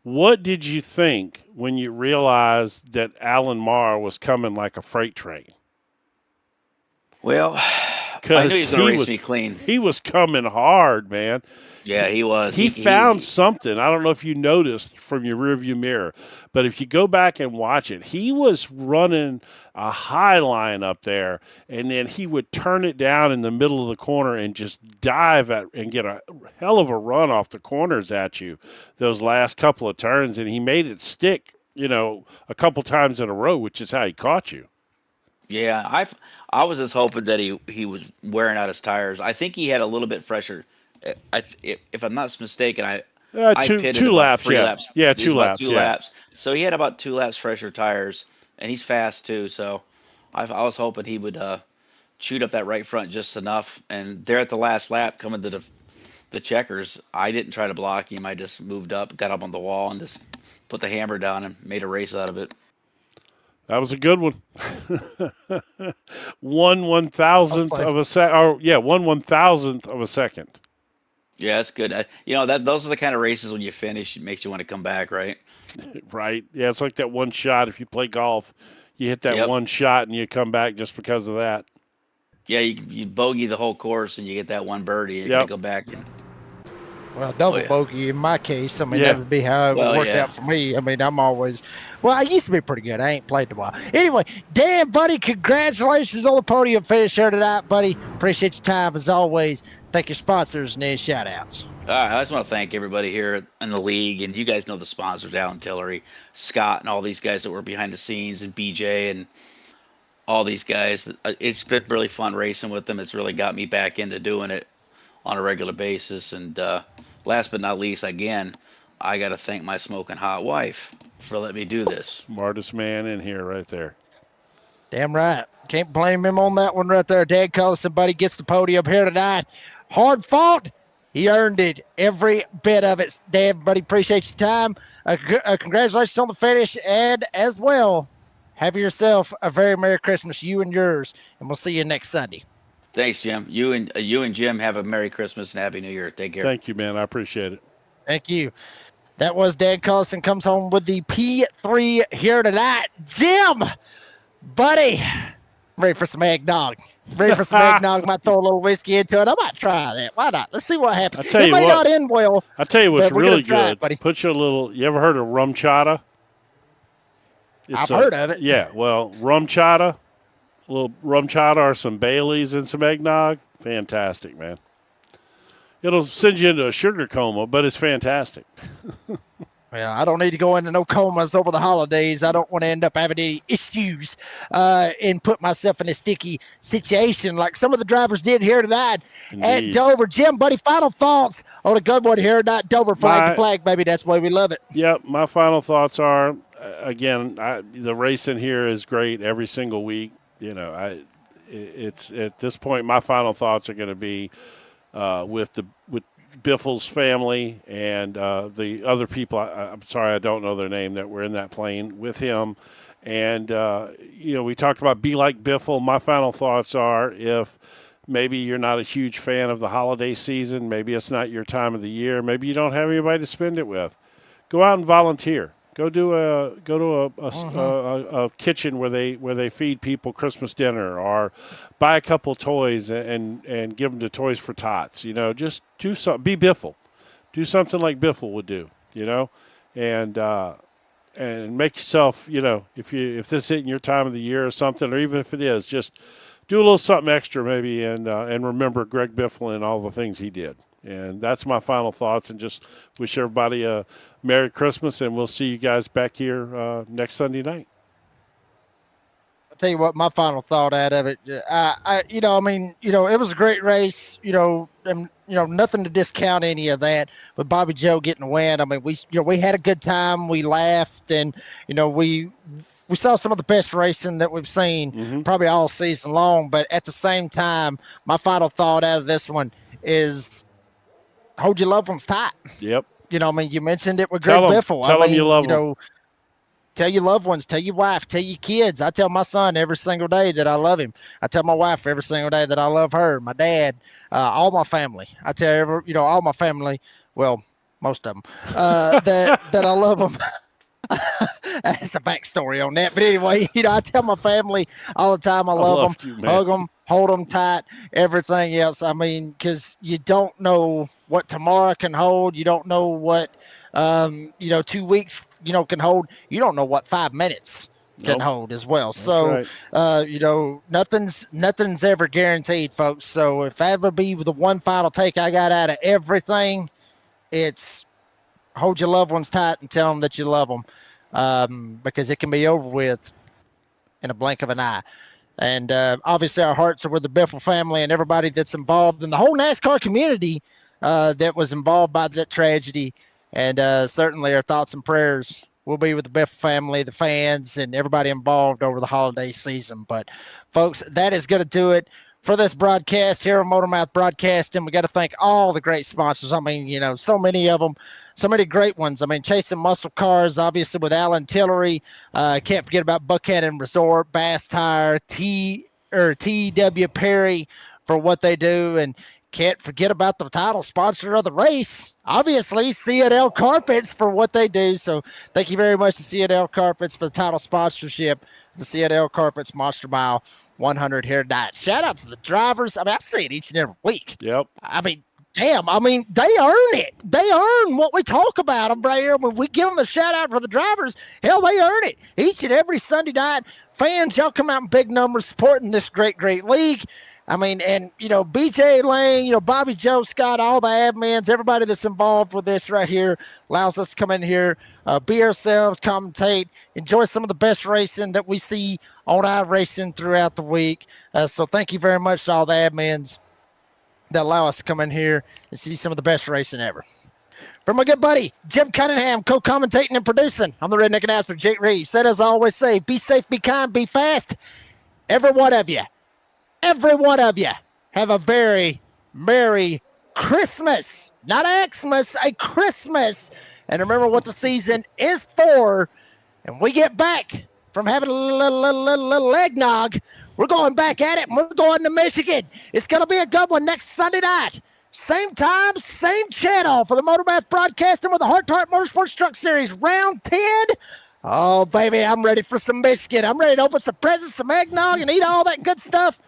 what did you think when you realized that Alan Marr was coming like a freight train? Well, I knew he was going to race me clean. He was coming hard, man. Yeah, he was. He found something. I don't know if you noticed from your rearview mirror, but if you go back and watch it, he was running a high line up there, and then he would turn it down in the middle of the corner and just dive and get a hell of a run off the corners at you those last couple of turns, and he made it stick, a couple times in a row, which is how he caught you. Yeah, I was just hoping that he was wearing out his tires. I think he had a little bit fresher. If I'm not mistaken, I pitted two laps. 3 laps. Yeah, 2 laps. Two laps. So he had about 2 laps fresher tires, and he's fast too. So I was hoping he would shoot up that right front just enough. And there at the last lap, coming to the checkers, I didn't try to block him. I just moved up, got up on the wall, and just put the hammer down and made a race out of it. That was a good one. 1/1000th of a second. Oh, yeah, 1/1000th of a second. Yeah, that's good. Those are the kind of races when you finish, it makes you want to come back, right? Right. Yeah, it's like that one shot. If you play golf, you hit that one shot and you come back just because of that. Yeah, you bogey the whole course and you get that one birdie and you gotta go back and. Well, double bogey in my case. I mean, that would be how it worked out for me. I mean, I used to be pretty good. I ain't played in a while. Anyway, Dan, buddy, congratulations on the podium finish here tonight, buddy. Appreciate your time as always. Thank your sponsors and their shout outs. All right, I just want to thank everybody here in the league, and you guys know the sponsors, Alan Tillery, Scott, and all these guys that were behind the scenes, and BJ, and all these guys. It's been really fun racing with them. It's really got me back into doing it on a regular basis. And last but not least, again, I got to thank my smoking hot wife for letting me do this. Smartest man in here right there. Damn right. Can't blame him on that one right there. Dan Cullison, buddy, gets the podium here tonight. Hard fought. He earned it, every bit of it. Dan, buddy, appreciate your time. Congratulations on the finish, and as well, have yourself a very Merry Christmas, you and yours, and we'll see you next Sunday. Thanks, Jim. You and Jim have a Merry Christmas and Happy New Year. Take care. Thank you, man. I appreciate it. Thank you. That was Dan Collison comes home with the P3 here tonight. Jim, buddy, ready for some eggnog. Ready for some eggnog. Might throw a little whiskey into it. I might try that. Why not? Let's see what happens. I'll tell you it may what, not end well. I'll tell you what's really good. It, buddy. Put you a little, you ever heard of rum chata? I've heard of it. Yeah, well, rum chata, a little rum chata or some Baileys and some eggnog. Fantastic, man. It'll send you into a sugar coma, but it's fantastic. Well, I don't need to go into no comas over the holidays. I don't want to end up having any issues and put myself in a sticky situation like some of the drivers did here tonight at Dover. Jim, buddy, final thoughts on a good one here tonight. Dover, flag to flag, baby. That's the way we love it. Yep, my final thoughts are, again, the racing here is great every single week. You know, it's at this point, my final thoughts are going to be with Biffle's family and the other people. I'm sorry, I don't know their name, that were in that plane with him. And, we talked about be like Biffle. My final thoughts are, if maybe you're not a huge fan of the holiday season, maybe it's not your time of the year, maybe you don't have anybody to spend it with, go out and volunteer. Go to a kitchen where they feed people Christmas dinner, or buy a couple of toys and give them to Toys for Tots. You know, just do something. Be Biffle. Do something like Biffle would do. You know, and make yourself. You know, if this isn't your time of the year or something, or even if it is, just do a little something extra maybe, and remember Greg Biffle and all the things he did. And that's my final thoughts, and just wish everybody a Merry Christmas, and we'll see you guys back here next Sunday night. I'll tell you what, my final thought out of it, it was a great race, and, nothing to discount any of that, but Bobby Joe getting a win. I mean, we had a good time. We laughed, and, we saw some of the best racing that we've seen probably all season long. But at the same time, my final thought out of this one is, hold your loved ones tight. Yep. You mentioned it with Greg Biffle. Tell them you love them. Tell your loved ones, tell your wife, tell your kids. I tell my son every single day that I love him. I tell my wife every single day that I love her, my dad, all my family. I tell all my family, well, most of them, that I love them. That's a backstory on that. But anyway, I tell my family all the time I love them, hug them, hold them tight, everything else. I mean, because you don't know what tomorrow can hold. You don't know what, 2 weeks, can hold. You don't know what 5 minutes can hold as well. That's so, right. Nothing's ever guaranteed, folks. So if I ever be the one final take I got out of everything, it's hold your loved ones tight and tell them that you love them, because it can be over with in a blink of an eye. And obviously our hearts are with the Biffle family and everybody that's involved in the whole NASCAR community that was involved by that tragedy. And certainly our thoughts and prayers will be with the Biffle family, the fans, and everybody involved over the holiday season. But, folks, that is going to do it for this broadcast here on MotorMouth Broadcasting. We got to thank all the great sponsors. I mean, so many of them, so many great ones. I mean, Chasing Muscle Cars, obviously with Alan Tillery. Can't forget about Buckhannon Resort, Bass Tire, T.W. Perry for what they do. And can't forget about the title sponsor of the race, obviously, C&L Carpets for what they do. So thank you very much to C&L Carpets for the title sponsorship, the C&L Carpets Monster Mile 100 here tonight. Shout out to the drivers. I mean, I see it each and every week. Yep. I mean, damn. I mean, they earn it. They earn what we talk about them right here. When we give them a shout out for the drivers, hell, they earn it each and every Sunday night. Fans, y'all come out in big numbers supporting this great, great league. I mean, and, BJ Lane, Bobby Joe, Scott, all the admins, everybody that's involved with this right here allows us to come in here, be ourselves, commentate, enjoy some of the best racing that we see on our racing throughout the week. So thank you very much to all the admins that allow us to come in here and see some of the best racing ever. For my good buddy, Jim Cunningham, co-commentating and producing, I'm the redneck announcer, Jake Reeves. Said as I always say, be safe, be kind, be fast. Every one of you have a very Merry Christmas. Not a Xmas, a Christmas. And remember what the season is for. And we get back from having a little eggnog. We're going back at it, and we're going to Michigan. It's going to be a good one next Sunday night. Same time, same channel for the MotorMouth Broadcasting with the Heart-to-Heart Motorsports Truck Series round 10. Oh, baby, I'm ready for some Michigan. I'm ready to open some presents, some eggnog, and eat all that good stuff.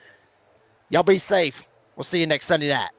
Y'all be safe. We'll see you next Sunday night.